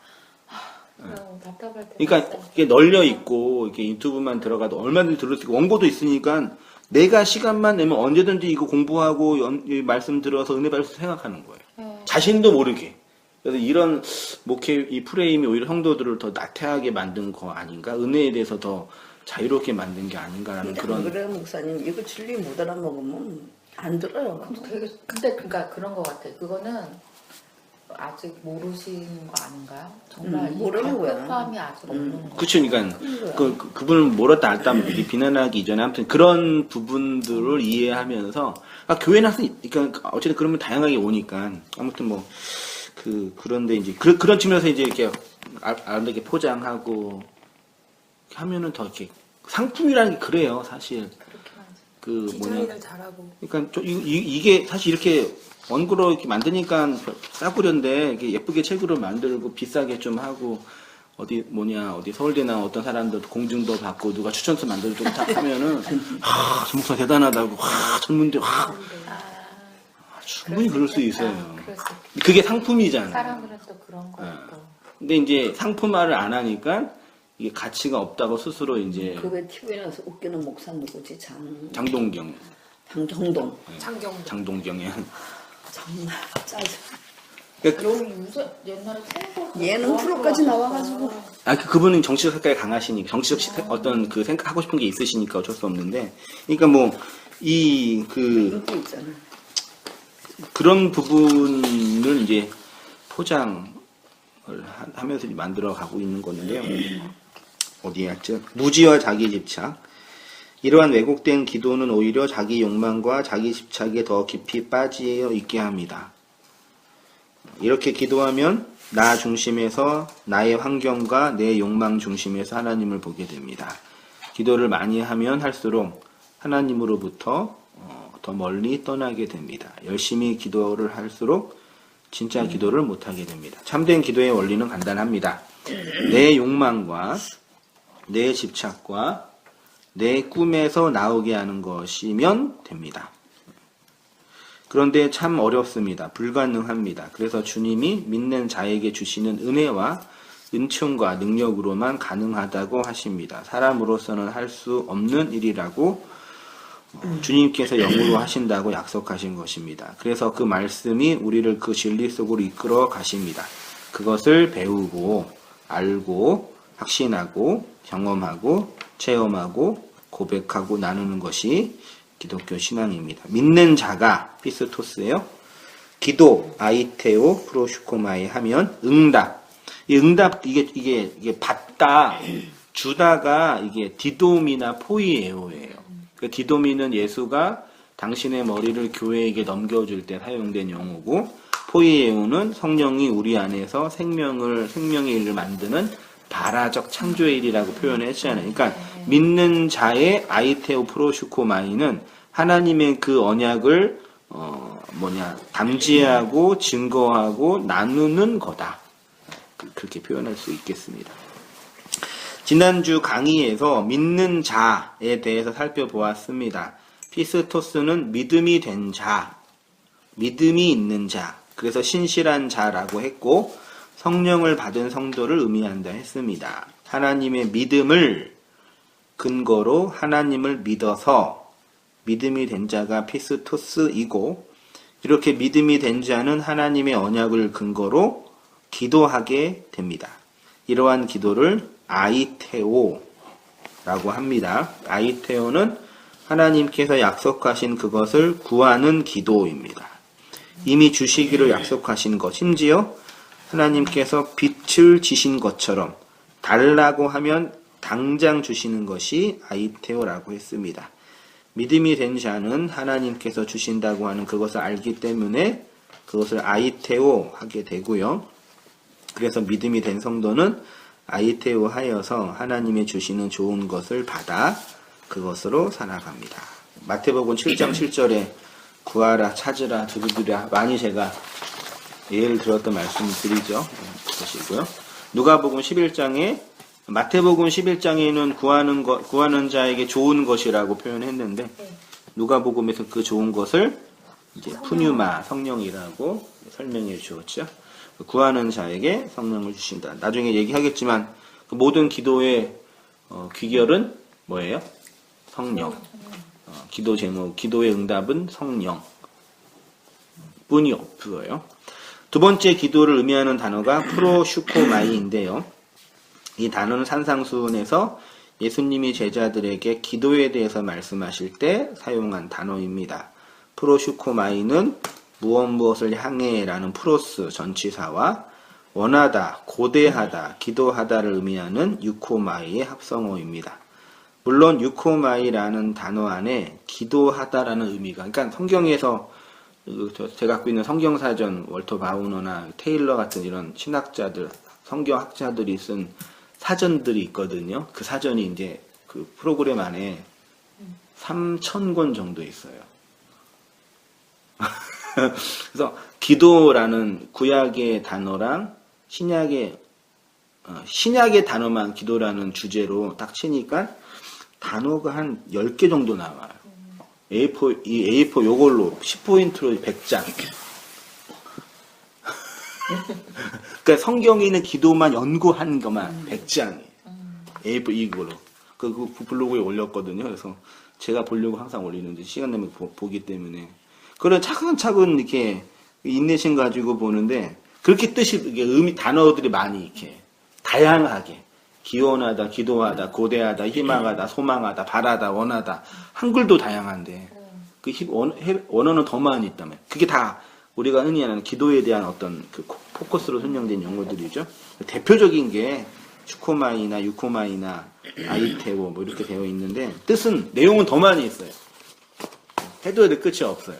너무 답답할 때. 그러니까 이게 널려 있고 이렇게 유튜브만 들어가도 얼마든지 들을 수 있고 원고도 있으니까 내가 시간만 내면 언제든지 이거 공부하고 이 말씀 들어서 은혜 받을 수 생각하는 거예요. 자신도 모르게. 그래서 이런 목회 이 프레임이 오히려 성도들을 더 나태하게 만든 거 아닌가? 은혜에 대해서 더 자유롭게 만든 게 아닌가라는 근데 그런. 안 그래요, 목사님. 이거 진리 못 알아먹으면 안 들어요. 근데 그러니까 그런 것 같아. 그거는 아직 모르시는 거 아닌가요? 정말 이 모르는 거야. 갈급함이 아직 없는 거. 그쵸, 그러니까 그분을 몰았다 알다 비난하기 이전에 아무튼 그런 부분들을 이해하면서 교회는 항상 그러니까 어쨌든 그러면 다양하게 오니까 아무튼 뭐 그런데 이제 그런 측면에서 이제 이렇게 아름답게 포장하고 하면은 더 이렇게 상품이라는 게 그래요 사실. 디자인을 잘하고. 그러니까 이게 사실 이렇게 원고로 이렇게 만드니까 싸구려인데 이렇게 예쁘게 책으로 만들고 비싸게 좀 하고 어디 서울대나 어떤 사람들 공증도 받고 누가 추천서 만들고 딱 하면은 저 목사 대단하다고 전문대 충분히 그럴 수 있어요. 그게 상품이잖아요. 사람들은 또 그런 거 또. 근데 이제 상품화를 안 하니까 이게 가치가 없다고 스스로 이제 그왜 TV에 나서 웃기는 목사 누구지? 장동경. 장정동. 장동경이. 정말 짜증. 그러니까 여기 요새 옛날에 생각 얘는 프로까지 나와가지고. 그분은 정치적 색깔이 강하시니까 정치적 어떤 생각하고 싶은 게 있으시니까 어쩔 수 없는데 그러니까 뭐 인기 있잖아. 그런 부분을 이제 포장을 하면서 만들어 가고 있는 건데요. 어디에 했죠? 무지와 자기 집착. 이러한 왜곡된 기도는 오히려 자기 욕망과 자기 집착에 더 깊이 빠져 있게 합니다. 이렇게 기도하면 나 중심에서 나의 환경과 내 욕망 중심에서 하나님을 보게 됩니다. 기도를 많이 하면 할수록 하나님으로부터 더 멀리 떠나게 됩니다. 열심히 기도를 할수록 진짜 기도를 못하게 됩니다. 참된 기도의 원리는 간단합니다. 내 욕망과 내 집착과 내 꿈에서 나오게 하는 것이면 됩니다. 그런데 참 어렵습니다. 불가능합니다. 그래서 주님이 믿는 자에게 주시는 은혜와 은총과 능력으로만 가능하다고 하십니다. 사람으로서는 할 수 없는 일이라고 주님께서 영으로 하신다고 약속하신 것입니다. 그래서 그 말씀이 우리를 그 진리 속으로 이끌어 가십니다. 그것을 배우고 알고 확신하고 경험하고 체험하고 고백하고 나누는 것이 기독교 신앙입니다. 믿는 자가 피스토스예요. 기도 아이테오 프로슈코마이 하면 응답. 이 응답 이게 받다 주다가 이게 디도미나 포이에오예요. 그 디도미는 예수가 당신의 머리를 교회에게 넘겨줄 때 사용된 용어고 포이에오는 성령이 우리 안에서 생명의 일을 만드는 발화적 창조의 일이라고 표현을 했잖아요. 그러니까 믿는 자의 아이테오 프로슈코마이는 하나님의 그 언약을 담지하고 증거하고 나누는 거다. 그렇게 표현할 수 있겠습니다. 지난주 강의에서 믿는 자에 대해서 살펴보았습니다. 피스토스는 믿음이 된 자, 믿음이 있는 자, 그래서 신실한 자라고 했고 성령을 받은 성도를 의미한다 했습니다. 하나님의 믿음을 근거로 하나님을 믿어서 믿음이 된 자가 피스토스이고 이렇게 믿음이 된 자는 하나님의 언약을 근거로 기도하게 됩니다. 이러한 기도를 아이테오라고 합니다. 아이테오는 하나님께서 약속하신 그것을 구하는 기도입니다. 이미 주시기로 약속하신 것, 심지어 하나님께서 빛을 지신 것처럼 달라고 하면 당장 주시는 것이 아이테오라고 했습니다. 믿음이 된 자는 하나님께서 주신다고 하는 그것을 알기 때문에 그것을 아이테오 하게 되고요. 그래서 믿음이 된 성도는 아이테오 하여서 하나님의 주시는 좋은 것을 받아 그것으로 살아갑니다. 마태복음 7장 7절에 구하라 찾으라 두드리라 많이 제가 예를 들었던 말씀을 드리죠. 보시고요. 누가복음 11장에 마태복음 11장에는 구하는 자에게 좋은 것이라고 표현했는데 누가복음에서 그 좋은 것을 이제 푸뉴마 성령이라고 설명해 주었죠. 구하는 자에게 성령을 주신다. 나중에 얘기하겠지만 그 모든 기도의 귀결은 뭐예요? 성령. 기도 제목, 기도의 응답은 성령. 뿐이 없어요. 두 번째 기도를 의미하는 단어가 프로슈코마이인데요. 이 단어는 산상수훈에서 예수님이 제자들에게 기도에 대해서 말씀하실 때 사용한 단어입니다. 프로슈코마이는 무엇을 향해라는 프로스 전치사와 원하다, 고대하다, 기도하다를 의미하는 유코마이의 합성어입니다. 물론 유코마이라는 단어 안에 기도하다라는 의미가, 그러니까 성경에서 제가 갖고 있는 성경사전 월터 바우너나 테일러 같은 이런 신학자들, 성경학자들이 쓴 사전들이 있거든요. 그 사전이 이제 그 프로그램 안에 3,000권 정도 있어요. 그래서 기도라는 구약의 단어랑 신약의 단어만 기도라는 주제로 딱 치니까 단어가 한 10개 정도 나와요. A4 요걸로 10포인트로 100장. 그러니까 성경에 있는 기도만 연구한 것만 100장이에요. A4 이걸로. 그 블로그에 올렸거든요. 그래서 제가 보려고 항상 올리는데 시간 되면 보기 때문에. 그런 차근차근 이렇게 인내심 가지고 보는데 그렇게 뜻이 이게 단어들이 많이 이렇게 다양하게 기원하다, 기도하다, 고대하다, 희망하다, 소망하다, 바라다, 원하다 한글도 다양한데 그 원어는 더 많이 있다면 그게 다 우리가 흔히 하는 기도에 대한 어떤 그 포커스로 선정된 용어들이죠. 대표적인 게 슈코마이나 유코마이나 아이테오 뭐 이렇게 되어 있는데 뜻은 내용은 더 많이 있어요. 해도 끝이 없어요.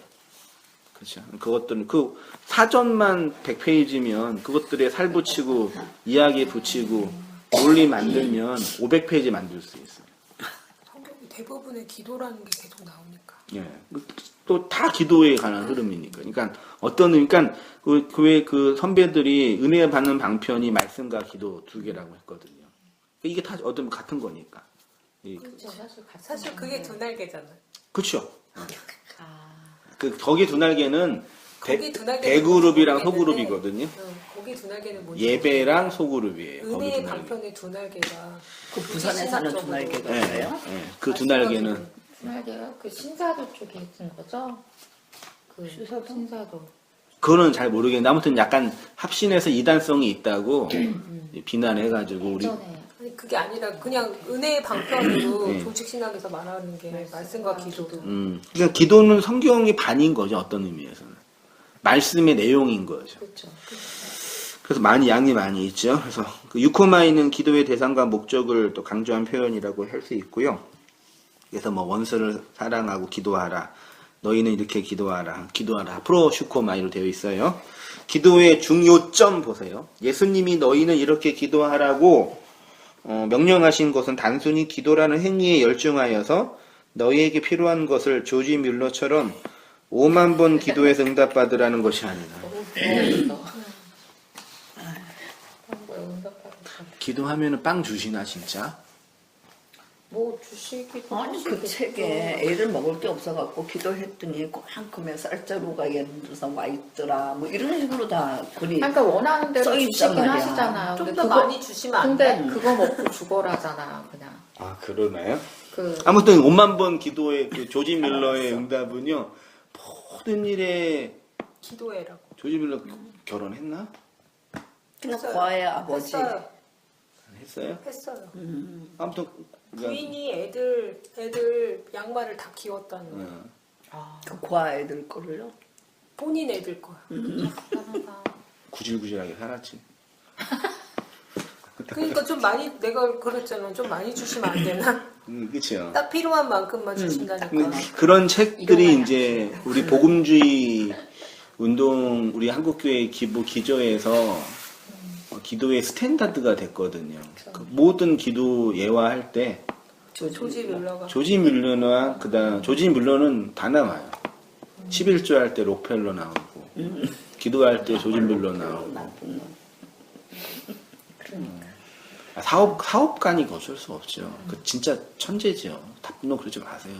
그렇죠. 그것들은 그 사전만 100페이지면 그것들에 살 붙이고 이야기 붙이고 논리 만들면 500페이지 만들 수 있어요. 성경 대부분의 기도라는 게 계속 나오니까. 예. 또 다 기도에 관한 흐름이니까. 그러니까 그러니까 그 교회 그 선배들이 은혜 받는 방편이 말씀과 기도 두 개라고 했거든요. 이게 다 어떤 같은 거니까. 그렇죠. 사실 그게 두 날개잖아요. 그렇죠. 거기 두 날개는 거기 두 날개는 대그룹이랑 뭔지 소그룹이거든요. 거기 두 날개는 뭔지 예배랑 소그룹이에요. 거기 은혜의 두 날개. 방편의 두 날개가 그 부산에 사는 두 날개가 네, 있어요? 네. 그 두 날개는 날개가 그 신사도 쪽에 있는 거죠? 그 신사도? 신사도. 그거는 잘 모르겠는데 아무튼 약간 합신해서 이단성이 있다고 비난해가지고 우리 예전에 아니 그게 아니라 그냥 은혜의 방편으로 네. 조직 신학에서 말하는 게 말씀과 기도도 그러니까 기도는 성경의 반인 거죠. 어떤 의미에서는 말씀의 내용인 거죠. 그렇죠. 그래서 많이 양이 많이 있죠. 그래서 그 유코마이는 기도의 대상과 목적을 또 강조한 표현이라고 할 수 있고요. 그래서 뭐 원수를 사랑하고 기도하라. 너희는 이렇게 기도하라. 기도하라. 프로슈코마이로 되어 있어요. 기도의 중요점 보세요. 예수님이 너희는 이렇게 기도하라고 명령하신 것은 단순히 기도라는 행위에 열중하여서 너희에게 필요한 것을 조지 뮬러처럼 5만 번 기도해서 응답받으라는 것이 아니라 기도하면은 빵 주시나 진짜? 뭐 주시기도 아니 그 하시겠죠. 책에 애를 먹을 게 없어갖고 기도했더니 그만큼의 쌀자루가 예를 들어서 와 있더라 뭐 이런 식으로 다 글이 그러니까 원하는 대로 써 있단 주시긴 말이야. 하시잖아요. 좀 근데 더 그거- 많이 주시면 안 근데 돼? 그거 먹고 죽어라잖아요, 그냥. 아 그러나요? 그 아무튼 5만 번 기도의 그 조지 밀러의 응답은요 모든 일에 기도해라고 조지 밀러 결혼했나? 그냥 했어요. 과의 아버지 했어요. 했어요? 음. 아무튼 그러니까, 부인이 애들 양말을 다 키웠다는 거야. 아, 그 과 애들 거를요? 본인 애들 거야. 하나가 구질구질하게 살았지. 그러니까 좀 많이 내가 그랬잖아. 좀 많이 주시면 안 되나? 그렇죠. 딱 필요한 만큼만 주신다니까. 그런 책들이 이거만 이제 우리 복음주의 운동 우리 한국교회 기조에서 기도의 스탠다드가 됐거든요. 그 모든 기도 예화할 때 조지 뮬러가 조지 뮬러나 그다음 조지 뮬러는 다 나와요. 11조 할 때 록펠러 나오고 기도할 때 조지 뮬러 나오고 나쁜 놈. 그러니까. 사업가니까 어쩔 수 없죠. 그 진짜 천재죠. 나쁜 놈 그러지 마세요.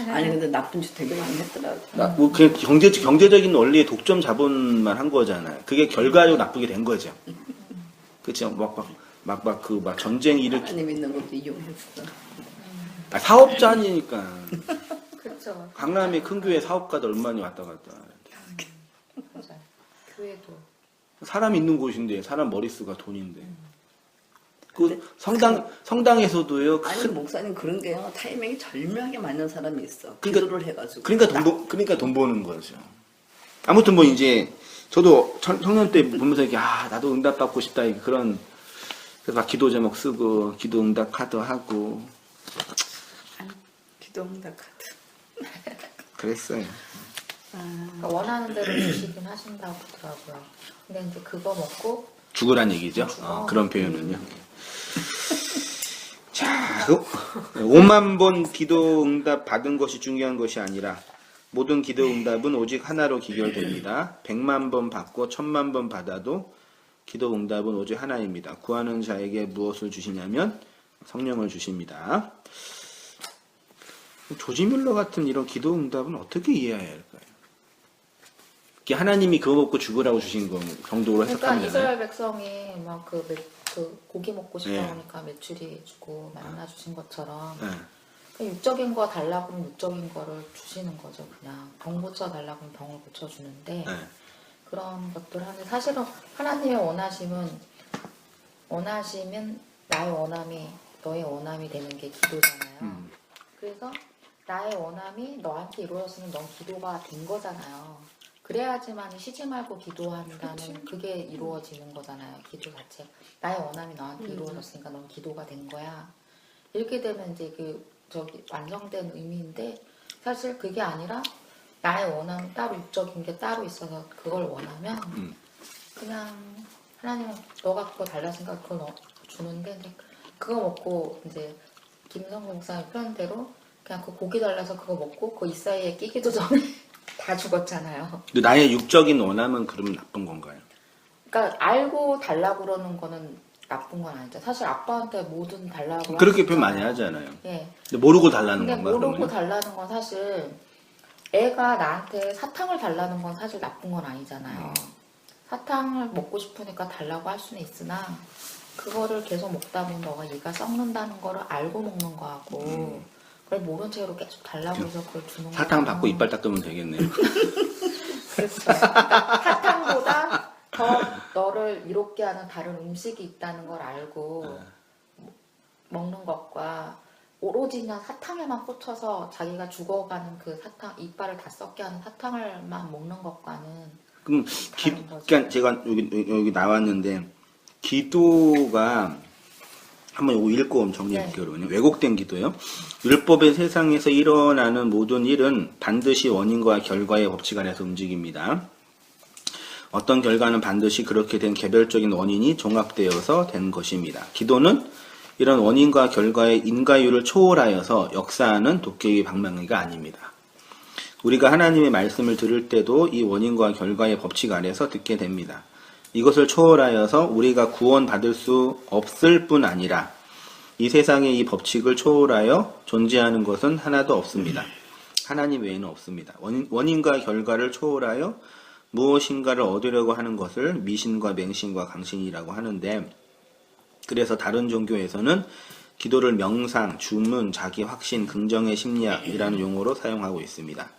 아니 근데 나쁜 짓 되게 많이 했더라고. 뭐 그냥 경제적인 원리의 독점 자본만 한 거잖아요. 그게 결과적으로 나쁘게 된 거죠. 그렇죠. 막 전쟁 일으키 하나님 있는 것도 이용했어. 사업자니까. 그렇죠. 강남의 큰 교회 사업가들 얼마나 왔다 갔다. 맞아요. 교회도 사람 있는 곳인데 사람 머릿수가 돈인데. 그 성당에서도요. 아니 목사님 그런 게요 타이밍이 절묘하게 맞는 사람이 있어. 그러니까- 기도를 해가지고. 그러니까 돈 버는 거죠. 아무튼 뭐 이제 저도 청년 때 보면서 이렇게 나도 응답 받고 싶다 그런 그래서 막 기도 제목 쓰고 기도 응답 카드 하고 기도응답 카드. 그랬어요. 그러니까 원하는 대로 주시긴 하신다고 하더라고요. 근데 이제 그거 먹고 죽으란 얘기죠. 그런 표현은요. 자, 5만 번 기도 응답 받은 것이 중요한 것이 아니라 모든 기도 응답은 오직 하나로 기결됩니다. 100만 번 받고 1000만 번 받아도 기도 응답은 오직 하나입니다. 구하는 자에게 무엇을 주시냐면 성령을 주십니다. 조지 뮬러 같은 이런 기도 응답은 어떻게 이해해야 할까요? 이게 하나님이 그거 먹고 죽으라고 주신 거 정도로 그러니까 해석하면 되나요? 이스라엘 백성이 막 그 고기 먹고 싶다 네. 하니까 메추리 주고 만나 주신 것처럼 네. 그 육적인 거 달라고 하면 육적인 거를 주시는 거죠. 그냥 병 고쳐 달라고 하면 병을 고쳐 주는데 네. 그런 것들 하는데 사실은 하나님의 원하시면 나의 원함이 너의 원함이 되는 게 기도잖아요. 그래서 나의 원함이 너한테 이루어졌으면 넌 기도가 된 거잖아요. 그래야지만 쉬지 말고 기도한다는 그게 이루어지는 거잖아요. 기도 자체. 나의 원함이 너한테 이루어졌으니까 넌 기도가 된 거야. 이렇게 되면 이제 완성된 의미인데 사실 그게 아니라 나의 원함은 따로 육적인 게 따로 있어서 그걸 원하면 그냥 하나님은 너가 그거 달라니까 그걸 주는데 그거 먹고 이제 김성국 목사님 표현대로 그냥 그 고기 달라서 그거 먹고 그 이 사이에 끼기도 전에 다 죽었잖아요. 근데 나의 육적인 원함은 그러면 나쁜 건가요? 그러니까 알고 달라고 그러는 거는 나쁜 건 아니죠. 사실 아빠한테 뭐든 달라고 그렇게 하시잖아요. 표현 많이 하잖아요. 예. 근데 모르고 달라는 근데 건가 모르고 그러면? 달라는 건 사실 애가 나한테 사탕을 달라는 건 사실 나쁜 건 아니잖아요. 사탕을 먹고 싶으니까 달라고 할 수는 있으나 그거를 계속 먹다 보면 너가 이가 썩는다는 거를 알고 먹는 거하고 그걸 모른 채로 계속 달라고 해서 그걸 주는 거 사탕 받고 이빨 닦으면 되겠네요. 그렇죠. 그러니까 사탕보다 더 너를 이롭게 하는 다른 음식이 있다는 걸 알고 먹는 것과 오로지 그냥 사탕에만 꽂혀서 자기가 죽어가는 그 사탕, 이빨을 다 썩게 하는 사탕을만 먹는 것과는 그럼 다른 거죠. 그러니까 제가 여기 나왔는데 기도가 한번 이거 읽고 정리해 볼게요. 그러면 왜곡된 기도요. 율법의 세상에서 일어나는 모든 일은 반드시 원인과 결과의 법칙 안에서 움직입니다. 어떤 결과는 반드시 그렇게 된 개별적인 원인이 종합되어서 된 것입니다. 기도는 이런 원인과 결과의 인과율을 초월하여서 역사하는 도깨비 방망이가 아닙니다. 우리가 하나님의 말씀을 들을 때도 이 원인과 결과의 법칙 아래서 듣게 됩니다. 이것을 초월하여서 우리가 구원받을 수 없을 뿐 아니라 이 세상의 이 법칙을 초월하여 존재하는 것은 하나도 없습니다. 하나님 외에는 없습니다. 원인과 결과를 초월하여 무엇인가를 얻으려고 하는 것을 미신과 맹신과 강신이라고 하는데, 그래서 다른 종교에서는 기도를 명상, 주문, 자기 확신, 긍정의 심리학이라는 용어로 사용하고 있습니다.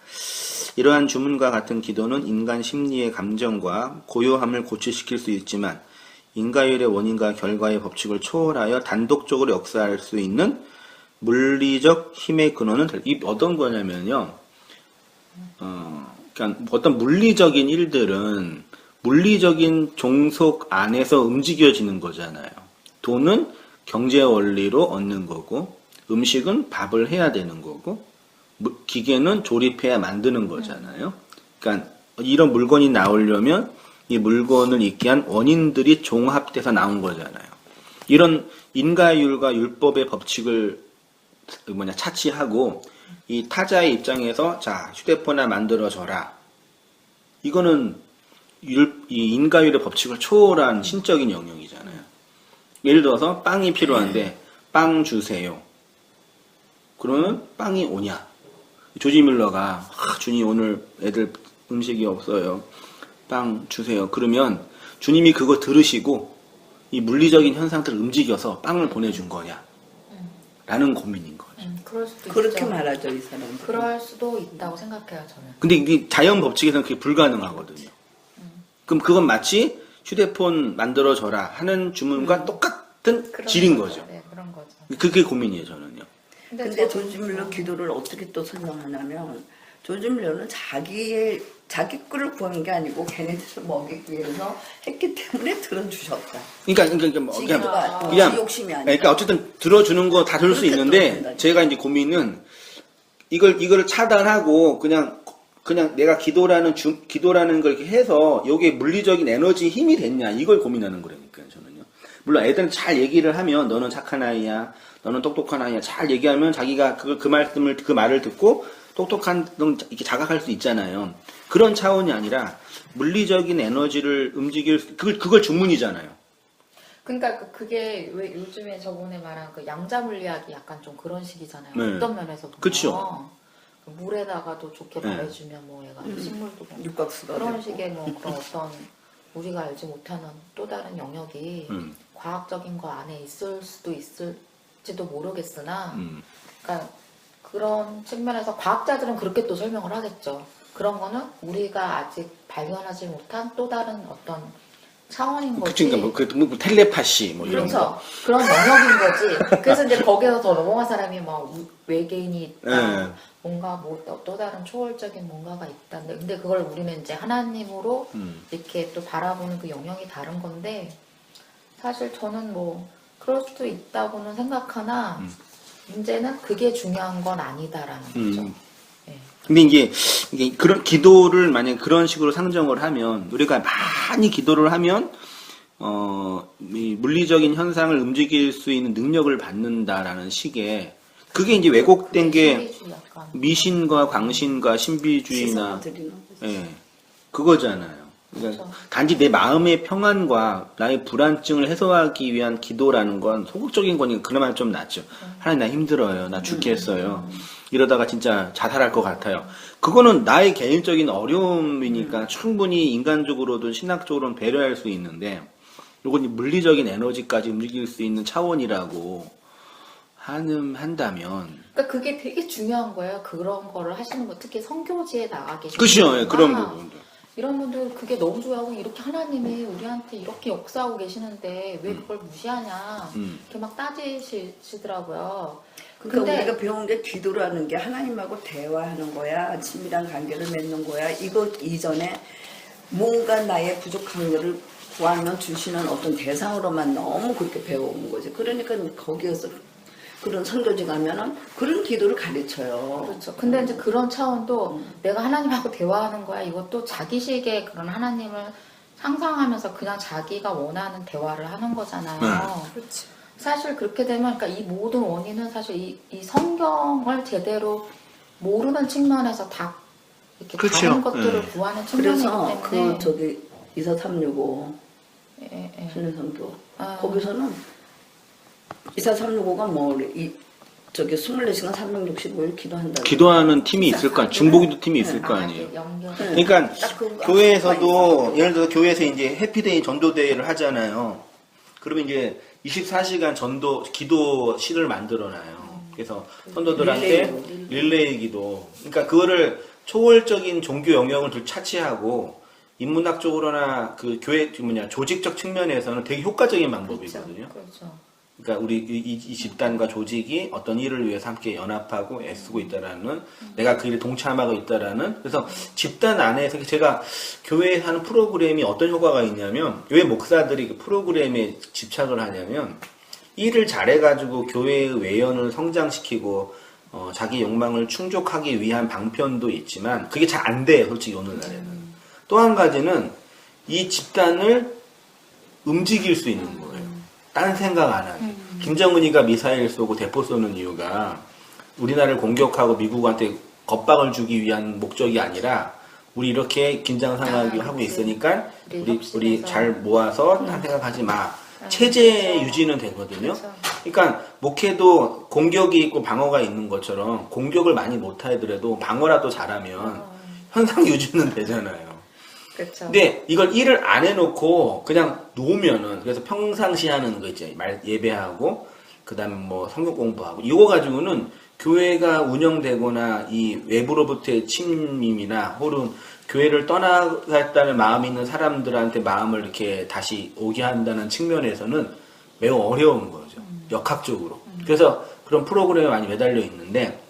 이러한 주문과 같은 기도는 인간 심리의 감정과 고요함을 고취시킬 수 있지만 인과율의 원인과 결과의 법칙을 초월하여 단독적으로 역사할 수 있는 물리적 힘의 근원은 어떤 거냐면요. 그러니까 어떤 물리적인 일들은 물리적인 종속 안에서 움직여지는 거잖아요. 돈은 경제 원리로 얻는 거고, 음식은 밥을 해야 되는 거고, 기계는 조립해야 만드는 거잖아요. 그러니까 이런 물건이 나오려면 이 물건을 있게 한 원인들이 종합돼서 나온 거잖아요. 이런 인과율과 율법의 법칙을 차치하고 이 타자의 입장에서 자, 휴대폰 하나 만들어줘라. 이거는 이 인과율의 법칙을 초월한 신적인 영역이잖아요. 예를 들어서 빵이 필요한데 빵 주세요. 그러면 빵이 오냐? 조지 밀러가 주님 오늘 애들 음식이 없어요. 빵 주세요. 그러면 주님이 그거 들으시고 이 물리적인 현상들을 움직여서 빵을 보내준 거냐? 라는 고민인 거죠. 그럴 수도 그렇게 있죠. 말하죠, 이 사람은. 그럴 수도 있다고 생각해요, 저는. 근데 이게 자연 법칙에서는 그게 불가능하거든요. 그럼 그건 마치 휴대폰 만들어줘라 하는 주문과 똑같은 그런 질인 거죠. 네, 그런 거죠. 그게 고민이에요, 저는요. 근데 조지 밀러 기도를 어떻게 또 설명하냐면, 조지 밀러는 자기 꿀을 구한 게 아니고 걔네들 먹이기 위해서 했기 때문에 들어주셨다. 그러니까 뭐 그냥 지 욕심이 아니라. 그러니까 어쨌든 들어주는 거 다 들을 수 그렇게 있는데 들어준다니까. 제가 이제 고민은 이걸 차단하고 그냥 내가 기도라는 걸 이렇게 해서 여기에 물리적인 에너지 힘이 됐냐 이걸 고민하는 거라니까요, 저는요. 물론 애들은 잘 얘기를 하면 너는 착한 아이야, 너는 똑똑한 아이야 잘 얘기하면 자기가 그 말을 듣고 똑똑한 넌 이렇게 자각할 수 있잖아요. 그런 차원이 아니라 물리적인 에너지를 그걸 주문이잖아요. 그러니까 그게 왜 요즘에 저번에 말한 그 양자 물리학이 약간 좀 그런 식이잖아요. 네. 어떤 면에서 보면 그쵸. 물에다가도 좋게 네. 말해주면 뭐 얘가 식물도 뭐 육각수가 그런 되고. 식의 뭐 그런 어떤 우리가 알지 못하는 또 다른 영역이 과학적인 거 안에 있을 수도 있을지도 모르겠으나 그러니까 그런 측면에서 과학자들은 그렇게 또 설명을 하겠죠. 그런 거는 우리가 아직 발견하지 못한 또 다른 어떤 차원인 거지. 그러니까 뭐 텔레파시 뭐 이런 거. 그렇죠. 그런 영역인 거지. 그래서 이제 거기에서 더 넘어간 사람이 막 외계인이 있다. 네. 뭔가 뭐 또 다른 초월적인 뭔가가 있다. 근데 그걸 우리는 이제 하나님으로 이렇게 또 바라보는 그 영역이 다른 건데 사실 저는 뭐 그럴 수도 있다고는 생각하나 문제는 그게 중요한 건 아니다라는 거죠. 네. 근데 이게 그런 기도를 만약 그런 식으로 상정을 하면 우리가 많이 기도를 하면 이 물리적인 현상을 움직일 수 있는 능력을 받는다라는 식의 그게 이제 왜곡된 게 신비주의 약간. 미신과 광신과 신비주의나 시선을 드리는 거죠. 예, 그거잖아요. 그러니까 그렇죠. 단지 내 마음의 평안과 나의 불안증을 해소하기 위한 기도라는 건 소극적인 거니까 그나마 좀 낫죠. 하나님 나 힘들어요. 나 죽겠어요. 이러다가 진짜 자살할 것 같아요. 그거는 나의 개인적인 어려움이니까 충분히 인간적으로도 신학적으로는 배려할 수 있는데 이건 물리적인 에너지까지 움직일 수 있는 차원이라고 한다면 그러니까 그게 되게 중요한 거예요. 그런 거를 하시는 거 특히 선교지에 나가 계시는 그렇죠. 예, 그런 분들이나 부분들. 이런 분들 그게 너무 좋아하고 이렇게 하나님이 우리한테 이렇게 역사하고 계시는데 왜 그걸 무시하냐 이렇게 막 따지시더라고요. 그러니까 근데 우리가 배운 게 기도라는 게 하나님하고 대화하는 거야, 친밀한 관계를 맺는 거야. 이거 이전에 뭔가 나의 부족한 거를 구하면 주시는 어떤 대상으로만 너무 그렇게 배워온 거지. 그러니까 거기에서 그런 선교지 가면은 그런 기도를 가르쳐요. 그렇죠. 근데 이제 그런 차원도 내가 하나님하고 대화하는 거야. 이것도 자기식의 그런 하나님을 상상하면서 그냥 자기가 원하는 대화를 하는 거잖아요. 그렇지. 사실 그렇게 되면 그러니까 이 모든 원인은 사실 이 성경을 제대로 모르는 측면에서 다 이렇게 그렇죠. 다른 것들을 네. 구하는 측면이기 그래서 때문에 그 저기 24365 예, 예. 신뢰선교 아. 거기서는 24365가 뭐 저기 24시간 365일 기도한다. 기도하는 팀이 있을 거 아니에요. 중보기도 팀이 있을 거 아, 아니에요. 이렇게 연결. 그러니까 딱 그 교회에서도 예를 들어서 교회에서 이제 해피데이 전도대회를 하잖아요. 그러면 이제 24시간 전도 기도실을 만들어놔요. 그래서 선도들한테 릴레이 기도. 그러니까 그거를 초월적인 종교 영역을 차치하고 인문학적으로나 그 교회 조직적 측면에서는 되게 효과적인 방법이거든요. 그렇죠. 그러니까 우리 이 집단과 조직이 어떤 일을 위해서 함께 연합하고 애쓰고 있다라는 내가 그 일에 동참하고 있다라는 그래서 집단 안에서 제가 교회에 하는 프로그램이 어떤 효과가 있냐면 왜 목사들이 그 프로그램에 집착을 하냐면 일을 잘해가지고 교회의 외연을 성장시키고 자기 욕망을 충족하기 위한 방편도 있지만 그게 잘 안 돼요 솔직히 오늘날에는. 또 한 가지는 이 집단을 움직일 수 있는 거예요. 딴 생각 안 하게. 김정은이가 미사일 쏘고 대포 쏘는 이유가 우리나라를 공격하고 미국한테 겁박을 주기 위한 목적이 아니라 우리 이렇게 긴장 상황이 하고 그치. 있으니까 우리 협심해서. 잘 모아서 딴 생각하지 마. 체제 유지는 되거든요. 그렇죠. 그러니까 목회도 공격이 있고 방어가 있는 것처럼 공격을 많이 못 하더라도 방어라도 잘하면 현상 유지는 되잖아요. 그렇죠. 근데 이걸 일을 안 해놓고 그냥 놓으면은 그래서 평상시 하는 거 있죠. 예배하고 그다음에 뭐 성경 공부하고 이거 가지고는 교회가 운영되거나 이 외부로부터의 침임이나 혹은 교회를 떠나겠다는 마음이 있는 사람들한테 마음을 이렇게 다시 오게 한다는 측면에서는 매우 어려운 거죠. 역학적으로. 그래서 그런 프로그램에 많이 매달려 있는데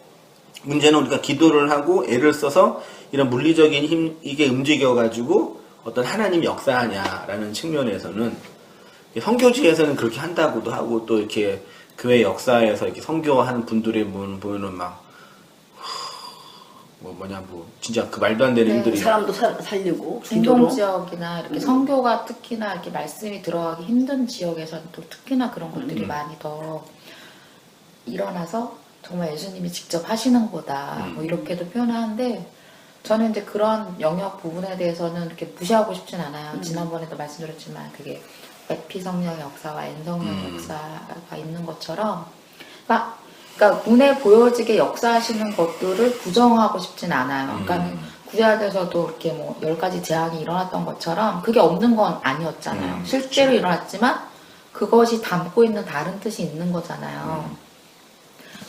문제는 우리가 기도를 하고 애를 써서 이런 물리적인 힘 이게 움직여가지고 어떤 하나님이 역사하냐라는 측면에서는 선교지에서는 그렇게 한다고도 하고 또 이렇게 교회 역사에서 이렇게 선교하는 분들의 보면은 막 진짜 그 말도 안 되는 네, 힘들이 사람도 살리고 중동 기도로. 지역이나 이렇게 선교가 특히나 이렇게 말씀이 들어가기 힘든 지역에서는 또 특히나 그런 것들이 많이 더 일어나서 정말 예수님이 직접 하시는 거다 뭐 이렇게도 표현하는데 저는 이제 그런 영역 부분에 대해서는 이렇게 무시하고 싶진 않아요. 지난번에도 말씀드렸지만 그게 에피 성령의 역사와 N 성령의 역사가 있는 것처럼 그러니까 눈에 보여지게 역사하시는 것들을 부정하고 싶진 않아요. 그러니까 구약에서도 이렇게 뭐 10가지 재앙이 일어났던 것처럼 그게 없는 건 아니었잖아요. 실제로 일어났지만 그것이 담고 있는 다른 뜻이 있는 거잖아요.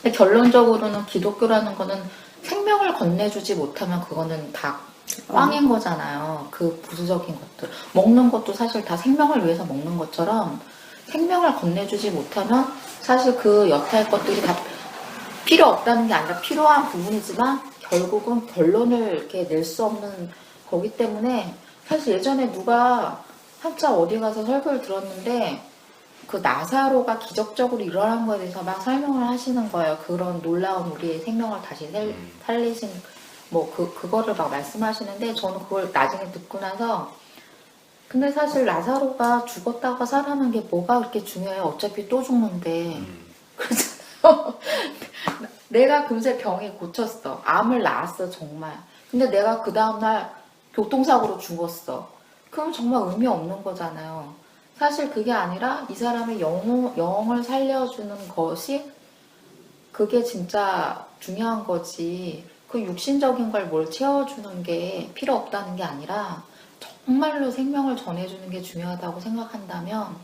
근데 결론적으로는 기독교라는 거는 생명을 건네주지 못하면 그거는 다 꽝인 거잖아요. 그 부수적인 것들. 먹는 것도 사실 다 생명을 위해서 먹는 것처럼 생명을 건네주지 못하면 사실 그 여타의 것들이 다 필요 없다는 게 아니라 필요한 부분이지만 결국은 결론을 이렇게 낼 수 없는 거기 때문에 사실 예전에 누가 한참 어디 가서 설교를 들었는데 그 나사로가 기적적으로 일어난 거에 대해서 막 설명을 하시는 거예요. 그런 놀라운 우리의 생명을 다시 살리신 그거를 막 말씀하시는데 저는 그걸 나중에 듣고 나서 근데 사실 나사로가 죽었다가 살아난 게 뭐가 그렇게 중요해요. 어차피 또 죽는데 그렇잖아요. 내가 금세 병이 고쳤어. 암을 낳았어 정말. 근데 내가 그 다음날 교통사고로 죽었어. 그럼 정말 의미 없는 거잖아요. 사실 그게 아니라 이 사람의 영을 살려주는 것이 그게 진짜 중요한 거지. 그 육신적인 걸 뭘 채워주는 게 필요 없다는 게 아니라 정말로 생명을 전해주는 게 중요하다고 생각한다면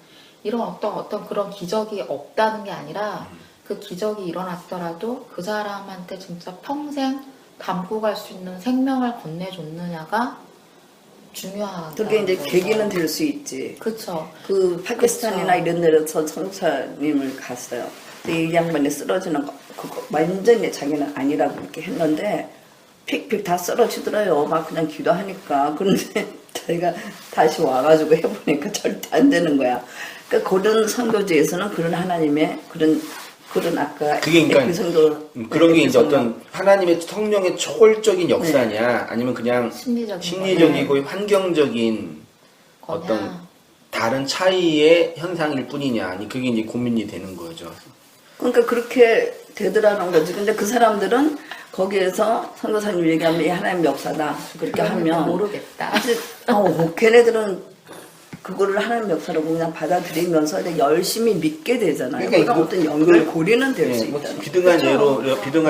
이런 어떤 그런 기적이 없다는 게 아니라 그 기적이 일어났더라도 그 사람한테 진짜 평생 담고 갈 수 있는 생명을 건네줬느냐가 중요하다. 그게 이제 계기는 될 수 있지. 그쵸. 그 파키스탄이나 이런 데서 선교사님을 갔어요. 근데 이 양반이 쓰러지는 거, 그거 완전히 자기는 아니라고 이렇게 했는데 픽픽 다 쓰러지더라요. 막 그냥 기도하니까. 그런데 자기가 다시 와가지고 해보니까 절대 안 되는 거야. 그러니까 그런 선교지에서는 그런 하나님의 그런 아까 그게 그러니까 에피소드 그런 게 이제 어떤 하나님의 성령의 초월적인 역사냐 아니면 그냥 심리적이고 환경적인 어떤 다른 차이의 현상일 뿐이냐 아니 그게 이제 고민이 되는 거죠. 그러니까 그렇게 되더라는 거지. 근데 그 사람들은 거기에서 선교사님 얘기하면 이 하나님 역사다 그렇게 하면 모르겠다. 걔네들은 그거를 하나님 역사라고 그냥 받아들이면서 이제 열심히 믿게 되잖아요. 그러니까 어떤 연결고리는 될 수 있다. 비등한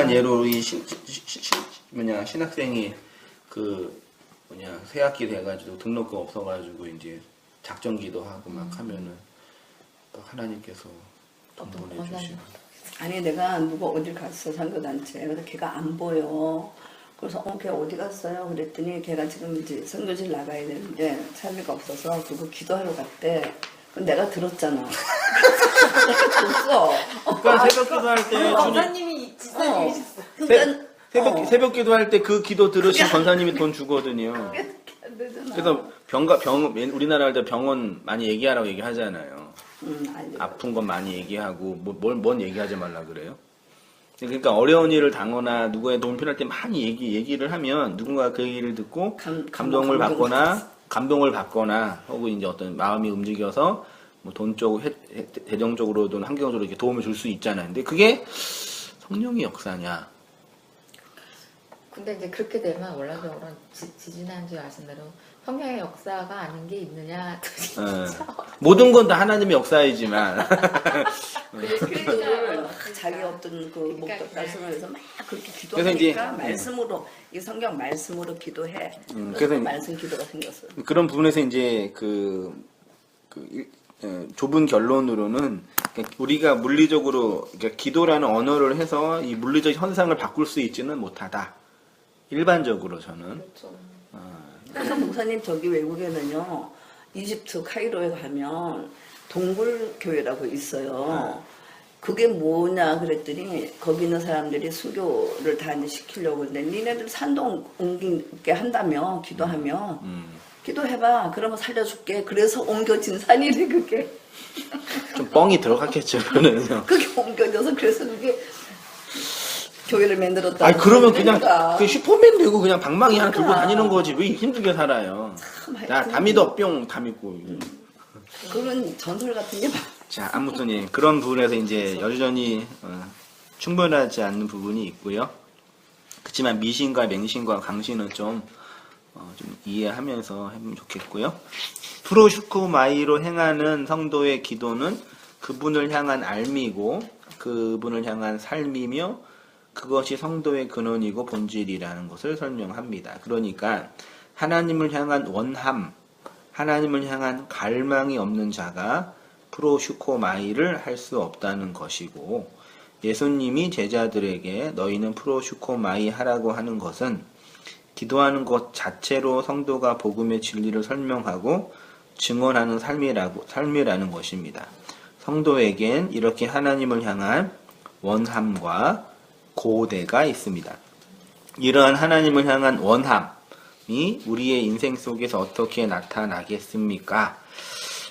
예로 이 신학생이 새 학기 돼가지고 등록금 없어가지고 이제 작정기도 하고 막 하면은 또 하나님께서 돈 보내주시고. 아니 내가 누가 어딜 갔어 선교단체. 그래서 걔가 안 보여. 그래서 걔 어디 갔어요? 그랬더니 걔가 지금 이제 선교지를 나가야 되는데 차비가 없어서 그거 기도하러 갔대. 그럼 내가 들었잖아. 줬어. 그러니까 새벽 기도할 때 권사님이 그러니까 새벽 기도할 때 그 기도 들으신 권사님이 돈 주거든요. 그래서 우리나라 할 때 병원 많이 얘기하라고 얘기하잖아요. 아픈 건 많이 얘기하고 뭔 얘기하지 말라 그래요? 그러니까 어려운 일을 당하거나 누구의 도움 필요할 때 많이 얘기를 하면 누군가 그 얘기를 듣고 감동을 받거나 혹은 이제 어떤 마음이 움직여서 뭐 돈적 대정적으로든 환경적으로 이렇게 도움을 줄 수 있잖아요. 근데 그게 성령의 역사냐? 근데 이제 그렇게 되면 원래적으로는 지지난주에 아신 대로 성령의 역사가 아닌 게 있느냐. 모든 건 다 하나님의 역사이지만 그래도 자기 어떤 그 목적 달성을 위해서 막 그렇게 기도하니까 말씀으로 이 성경 말씀으로 기도해. 그래서 말씀 기도가 생겼어요. 그런 부분에서 이제 좁은 결론으로는 우리가 물리적으로 기도라는 언어를 해서 이 물리적 현상을 바꿀 수 있지는 못하다. 일반적으로 저는. 그렇죠. 그래서 목사님 저기 외국에는요 이집트 카이로에 가면 동굴교회라고 있어요. 그게 뭐냐 그랬더니 거기 있는 사람들이 순교를 다 시키려고 했는데 니네들 산동 옮기게 한다며 기도하면 기도해봐 그러면 살려줄게. 그래서 옮겨진 산이래 그게. 좀 뻥이 들어갔겠죠 그거는요. 그게 옮겨져서 그래서 그게 교회를 만들었다. 아니 그러면 그냥 그 슈퍼맨 되고 그냥 방망이 하나 들고 다니는 거지 왜 힘들게 살아요. 야 다 믿어 뿅 다 믿고. 그런 전설 같은 게 자 아무튼 예 그런 부분에서 이제 여전히 충분하지 않는 부분이 있고요. 그렇지만 미신과 맹신과 강신은 좀 이해하면서 하면 좋겠고요. 프로슈코마이로 행하는 성도의 기도는 그분을 향한 알미고 그분을 향한 삶이며 그것이 성도의 근원이고 본질이라는 것을 설명합니다. 그러니까 하나님을 향한 원함, 하나님을 향한 갈망이 없는 자가 프로슈코마이를 할 수 없다는 것이고 예수님이 제자들에게 너희는 프로슈코마이 하라고 하는 것은 기도하는 것 자체로 성도가 복음의 진리를 설명하고 증언하는 삶이라는 것입니다. 성도에겐 이렇게 하나님을 향한 원함과 고대가 있습니다. 이러한 하나님을 향한 원함이 우리의 인생 속에서 어떻게 나타나겠습니까?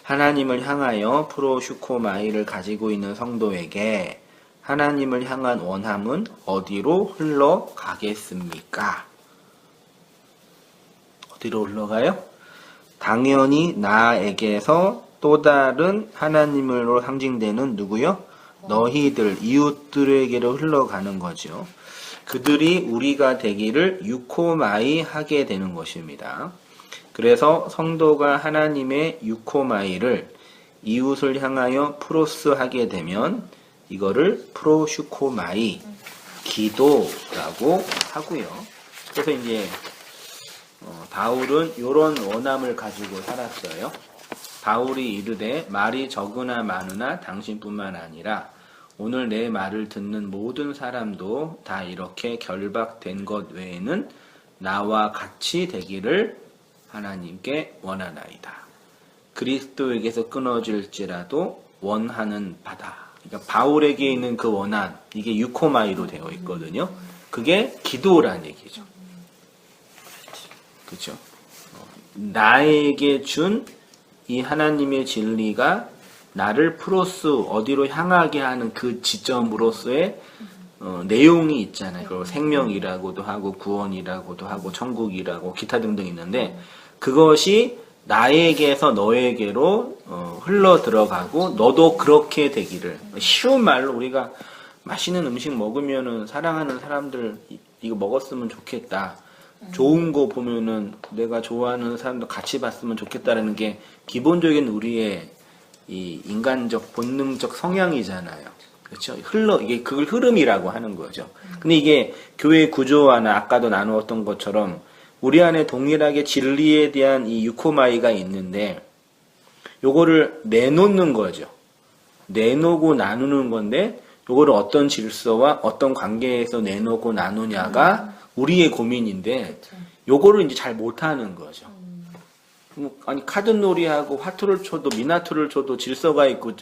하나님을 향하여 프로슈코마이를 가지고 있는 성도에게 하나님을 향한 원함은 어디로 흘러가겠습니까? 어디로 흘러가요? 당연히 나에게서 또 다른 하나님으로 상징되는 누구요? 너희들, 이웃들에게로 흘러가는 거죠. 그들이 우리가 되기를 유코마이 하게 되는 것입니다. 그래서 성도가 하나님의 유코마이를 이웃을 향하여 프로스하게 되면 이거를 프로슈코마이 기도라고 하고요. 그래서 이제 바울은 이런 원함을 가지고 살았어요. 바울이 이르되 말이 적으나 많으나 당신뿐만 아니라 오늘 내 말을 듣는 모든 사람도 다 이렇게 결박된 것 외에는 나와 같이 되기를 하나님께 원하나이다. 그리스도에게서 끊어질지라도 원하는 바다. 그러니까 바울에게 있는 그 원한, 이게 유코마이로 되어 있거든요. 그게 기도란 얘기죠. 그렇죠? 나에게 준 이 하나님의 진리가 나를 프로스 어디로 향하게 하는 그 지점으로서의 내용이 있잖아요. 그리고 생명이라고도 하고 구원이라고도 하고 천국이라고 기타 등등 있는데 그것이 나에게서 너에게로 흘러 들어가고 너도 그렇게 되기를. 쉬운 말로 우리가 맛있는 음식 먹으면은 사랑하는 사람들 이거 먹었으면 좋겠다. 좋은 거 보면은 내가 좋아하는 사람도 같이 봤으면 좋겠다라는 게 기본적인 우리의 이 인간적 본능적 성향이잖아요. 그렇죠? 이게 그걸 흐름이라고 하는 거죠. 근데 이게 교회 구조와는 아까도 나누었던 것처럼 우리 안에 동일하게 진리에 대한 이 유코마이가 있는데 요거를 내놓는 거죠. 내놓고 나누는 건데 요거를 어떤 질서와 어떤 관계에서 내놓고 나누냐가 우리의 고민인데 요거를 이제 잘 못하는 거죠. 아니 카드놀이하고 화투를 쳐도 미나투를 쳐도 질서가 있고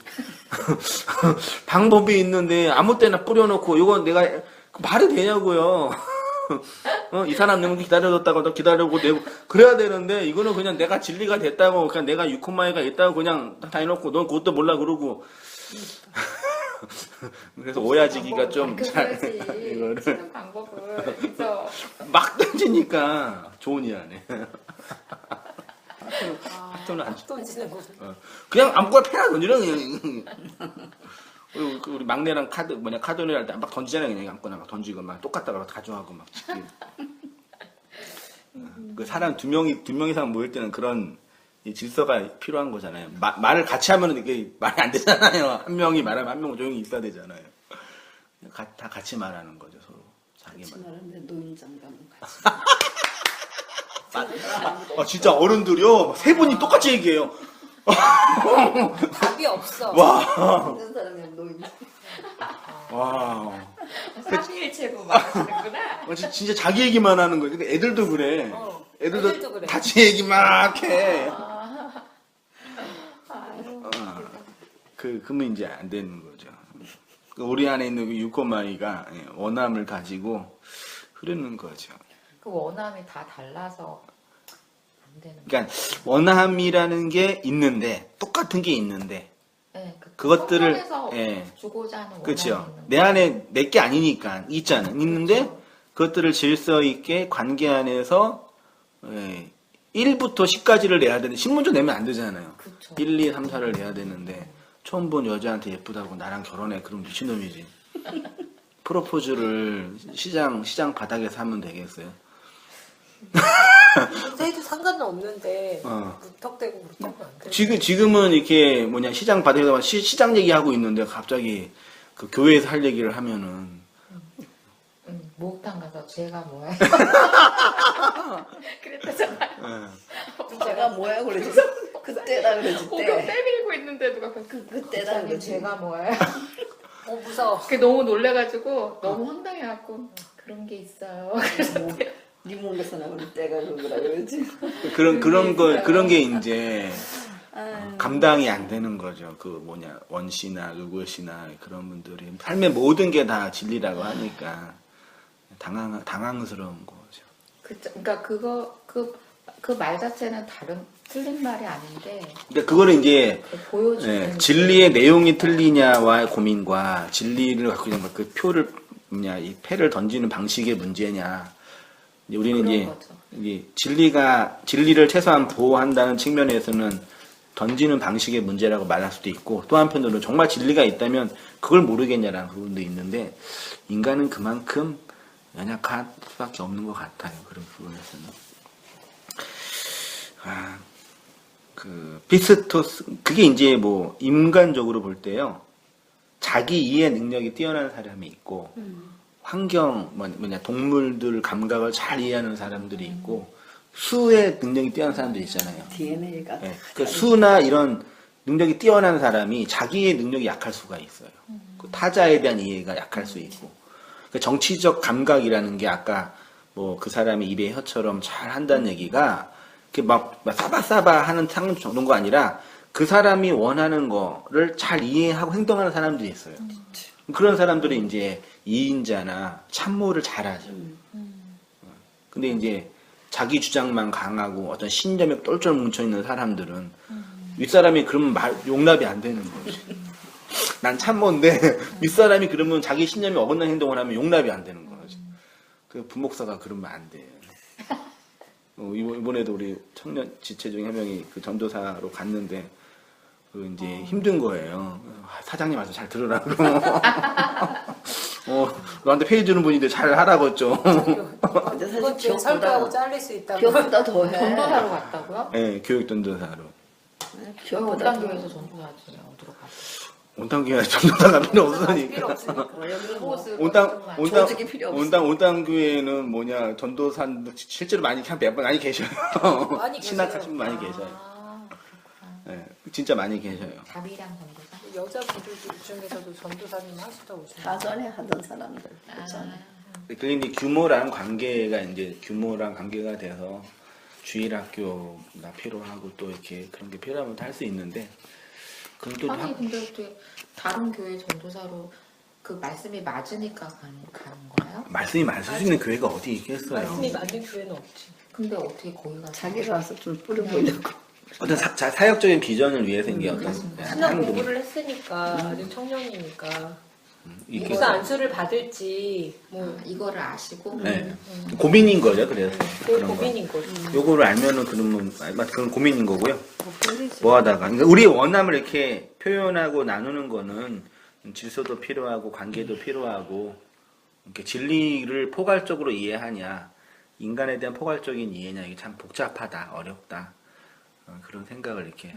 방법이 있는데 아무 때나 뿌려놓고 요거 내가 말이 되냐고요. 이 사람 내면 기다려줬다고 또 기다려고 내고 그래야 되는데 이거는 그냥 내가 진리가 됐다고 그냥 내가 유코마이가 있다고 그냥 다 해놓고 넌 그것도 몰라 그러고 그래서 오야지기가 좀 잘 이거를 치는 방법을 그래서 막 던지니까 좋으니 하네. 하트는 안 던지는 거. 그냥 아무거나 패나 던지라 그냥. 우리 막내랑 카드놀이 할 때 막 던지잖아요. 그냥 아무거나 막 던지고 막 똑같다가 가져가고 막. 그 사람 두 명 이상 모일 때는 그런 이 질서가 필요한 거잖아요. 말을 같이 하면 이게 말이 안 되잖아요. 한 명이 말하면 한 명은 조용히 있어야 되잖아요. 다 같이 말하는 거죠, 서로. 자기 같이 말. 말하는데 노인장 가면 같이. 진짜 어른들이요. 세 분이 똑같이 얘기해요. 답이 없어. 와. 있는 사람이 노인장. 와. 삼일체고 말하시는구나. 진짜 자기 얘기만 하는 거예요. 근데 애들도 그래. 애들도 그래. 같이 얘기 막 해. 그러면 이제 안 되는 거죠. 우리 안에 있는 그 유코마이가 원함을 가지고 흐르는 거죠. 그 원함이 다 달라서 안 되는 거예요. 그러니까 원함이라는 게 있는데 똑같은 게 있는데 네, 그것들을 주고자 하는 원함이 그렇죠. 있는 내 안에 내 게 아니니까 있는데 그것들을 질서 있게 관계 안에서 1부터 10까지를 내야 되는데 신문조 내면 안 되잖아요. 그쵸. 1, 2, 3, 4를 내야 되는데 처음 본 여자한테 예쁘다고 나랑 결혼해. 그럼 미친놈이지. 프로포즈를 시장 바닥에서 하면 되겠어요. 해도 상관은 없는데 무턱대고 그렇다면 안 돼. 지금은 이렇게 시장 바닥에서 시장 얘기하고 있는데 갑자기 그 교회에서 할 얘기를 하면은 목욕탕 가서 제가 뭐야? 그랬다잖아요. 제가 뭐야 그러지? 그때다 그러지 목욕 때. 때밀고 있는데 누가 그때다 목사님 그러지. 제가 뭐야? 무서워. 그게 너무 놀래가지고 너무 황당해갖고 그런 게 있어요. 네 몸에서 나오는 때가 그거라 그러지. 그런 게 이제 감당이 안 되는 거죠. 원씨나 의구씨나 그런 분들이 삶의 모든 게 다 진리라고 하니까 당황스러운 거죠. 그러니까 그 말 자체는 틀린 말이 아닌데. 그러니까 그거를 이제 보여주는 진리의 내용이 틀리냐와의 고민과 진리를 갖고 있는 그 표를 이 패를 던지는 방식의 문제냐. 우리는 이제 진리를 최소한 보호한다는 측면에서는 던지는 방식의 문제라고 말할 수도 있고 또 한편으로는 정말 진리가 있다면 그걸 모르겠냐라는 부분도 있는데 인간은 그만큼 연약할 수밖에 없는 것 같아요. 그런 부분에서는. 그 피스토스 그게 이제 뭐 인간적으로 볼 때요. 자기 이해 능력이 뛰어난 사람이 있고 환경 뭐냐 동물들 감각을 잘 이해하는 사람들이 있고 수의 능력이 뛰어난 사람들이 있잖아요. DNA가 네, 그 수나 이런 능력이 뛰어난 사람이 자기의 능력이 약할 수가 있어요. 그 타자에 대한 이해가 약할 수 있고 그 정치적 감각이라는 게 아까 뭐 그 사람이 입에 혀처럼 잘 한다는 얘기가 그 막 싸바싸바 하는 정도가 아니라 그 사람이 원하는 거를 잘 이해하고 행동하는 사람들이 있어요. 그런 사람들이 이제 이인자나 참모를 잘하죠. 근데 이제 자기 주장만 강하고 어떤 신념에 똘똘 뭉쳐있는 사람들은 윗사람이 그러면 용납이 안 되는 거지. 난 참모인데 윗사람이 그러면 자기 신념이 어긋난 행동을 하면 용납이 안 되는 거지. 그 부목사가 그러면 안 돼. 이번에도 우리 청년 지체중 한 명이 그 전도사로 갔는데 그 이제 힘든 거예요. 사장님 와서 잘 들으라고. 너한테 페이 주는 분인데 잘 하라고 했죠. 근데 사실 이번 주에 설교하고 잘릴 수 있다고. 기억보다 더해. 전도사로 갔다고요? 네, 교육 전도사로. 기억보다 원당교회에서 전도사지 어디로 갔어요? 온당교회 전도사가 필요 필요 없으니까. 없으니까. 조직이 필요 없어. 온당교회는 뭐냐 전도사 실제로 많이 몇 번 많이 계셔요. 많이 신학하신 분 계세요. 많이 계셔요. 아, 그렇구나. 네, 진짜 많이 계셔요. 자비랑 전도사? 여자분들 중에서도 전도사님 하시다 오시나요? 사전에 하던 사람들. 사전에. 그게 이제 규모랑 관계가 돼서 주일학교가 필요하고 또 이렇게 그런 게 필요하면 할 수 있는데 그것도 아니 근데 어떻게 다른 교회 전도사로 그 말씀이 맞으니까 가는 거예요? 말씀이 맞을 수 있는 교회가 어디 있겠어요. 말씀이 맞는 교회는 없지. 근데 어떻게 거기 가서 자기가 와서 좀 뿌려보려고. 어떤 사역적인 비전을 위해서 이게 어떤 신학 공부를 했으니까 아직 청년이니까 이렇게 목사 안수를 받을지 뭐 이거를 아시고 네. 고민인 거죠. 그래서 그 그런 거. 고민인 거지. 요거를 알면은 그러면 그런 고민인 거고요. 뭐 하다가 그러니까 우리 원함을 이렇게 표현하고 나누는 거는 질서도 필요하고 관계도 필요하고 이렇게 진리를 포괄적으로 이해하냐 인간에 대한 포괄적인 이해냐 이게 참 복잡하다 어렵다 그런 생각을 이렇게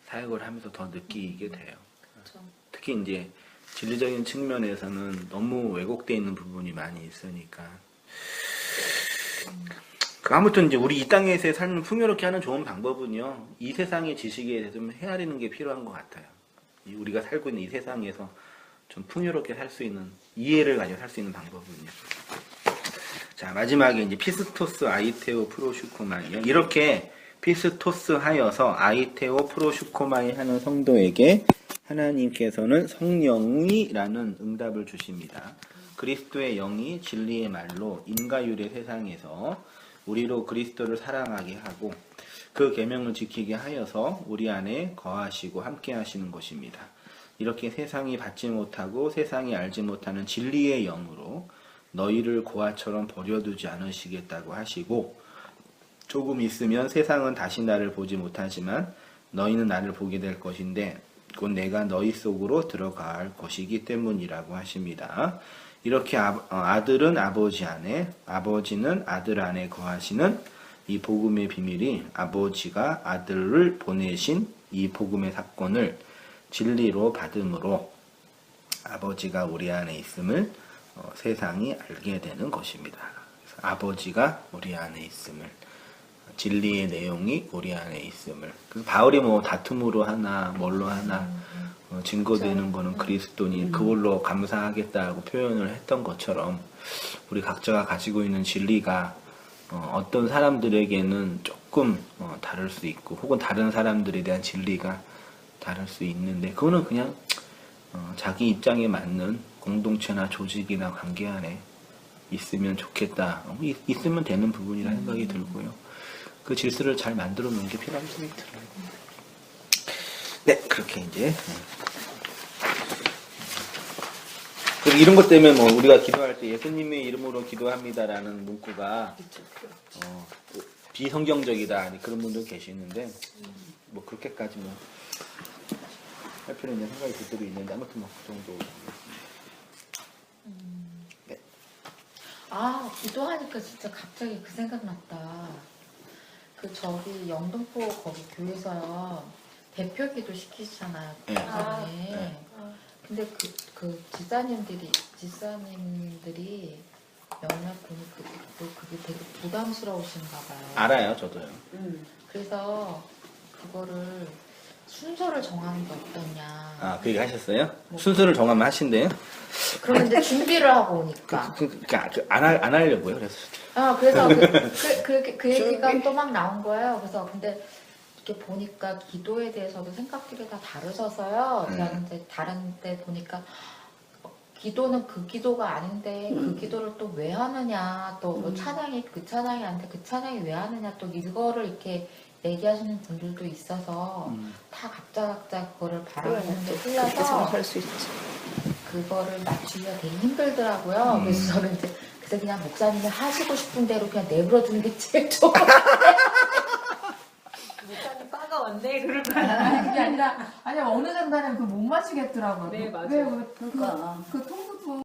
사역을 하면서 더 느끼게 돼요. 그렇죠. 특히 이제 진리적인 측면에서는 너무 왜곡되어 있는 부분이 많이 있으니까. 아무튼 이제 우리 이 땅에서의 삶을 풍요롭게 하는 좋은 방법은요, 이 세상의 지식에 대해서 좀 헤아리는 게 필요한 것 같아요. 우리가 살고 있는 이 세상에서 좀 풍요롭게 살 수 있는, 이해를 가지고 살 수 있는 방법은요. 자, 마지막에 이제 피스토스 아이테오 프로슈코마이. 이렇게 피스토스 하여서 아이테오 프로슈코마이 하는 성도에게 하나님께서는 성령이라는 응답을 주십니다. 그리스도의 영이 진리의 말로 인과율의 세상에서 우리로 그리스도를 사랑하게 하고 그 계명을 지키게 하여서 우리 안에 거하시고 함께 하시는 것입니다. 이렇게 세상이 받지 못하고 세상이 알지 못하는 진리의 영으로 너희를 고아처럼 버려두지 않으시겠다고 하시고 조금 있으면 세상은 다시 나를 보지 못하지만 너희는 나를 보게 될 것인데 곧 내가 너희 속으로 들어갈 것이기 때문이라고 하십니다. 이렇게 아들은 아버지 안에, 아버지는 아들 안에 거하시는 이 복음의 비밀이 아버지가 아들을 보내신 이 복음의 사건을 진리로 받음으로 아버지가 우리 안에 있음을 세상이 알게 되는 것입니다. 그래서 아버지가 우리 안에 있음을 진리의 내용이 우리 안에 있음을. 그래서 바울이 뭐 다툼으로 하나 뭘로 하나 증거되는 거는 그리스도니 그걸로 감사하겠다고 표현을 했던 것처럼 우리 각자가 가지고 있는 진리가 어떤 사람들에게는 조금 다를 수 있고 혹은 다른 사람들에 대한 진리가 다를 수 있는데 그거는 그냥 자기 입장에 맞는 공동체나 조직이나 관계 안에 있으면 좋겠다. 있으면 되는 부분이라 생각이 들고요. 그 질서를 잘 만들어 놓은 게 필요한 생각이 들어요. 네, 그렇게 이제. 그리고 이런 것 때문에 뭐 우리가 기도할 때 예수님의 이름으로 기도합니다라는 문구가 비성경적이다 그런 분도 계시는데 뭐 그렇게까지 뭐 할 필요 있는 생각이 들 때도 있는데 아무튼 뭐 그 정도. 네. 아 기도하니까 진짜 갑자기 그 생각 났다. 그 저기 영등포 거기 교회에서요 대표기도 시키시잖아요. 예. 그전에. 예. 근데 그 지사님들이 몇몇 분이 그게 되게 부담스러우신가 봐요. 알아요, 저도요. 그래서 그거를 순서를 정하는 게 어떠냐. 아, 그 얘기 하셨어요? 순서를 정하면 하신대요? 그러면 이제 준비를 하고 오니까. 안 하려고요, 그래서. 그래서 그 얘기가 또 막 나온 거예요. 그래서 근데 이렇게 보니까 기도에 대해서도 생각들이 다 다르셔서요. 저는 이제 다른 데 보니까 기도는 그 기도가 아닌데 그 기도를 또 왜 하느냐, 또 찬양이 그 찬양이 아닌데 그 찬양이 왜 하느냐, 또 이거를 이렇게 얘기하시는 분들도 있어서 다 각자 그거를 바라보는 게 그렇게 틀려서 생각할 수 있지. 그거를 맞추기가 되게 힘들더라고요. 그래서 저는 이제 그래서 그냥 목사님이 하시고 싶은 대로 그냥 내버려 두는 게 제일 좋아요. 목사님 빠가 왔네 그럴 거 아니 그게 아니라 어느 장단에 그 못 맞추겠더라고요. 네, 맞아요. 왜 그러니까. 그 통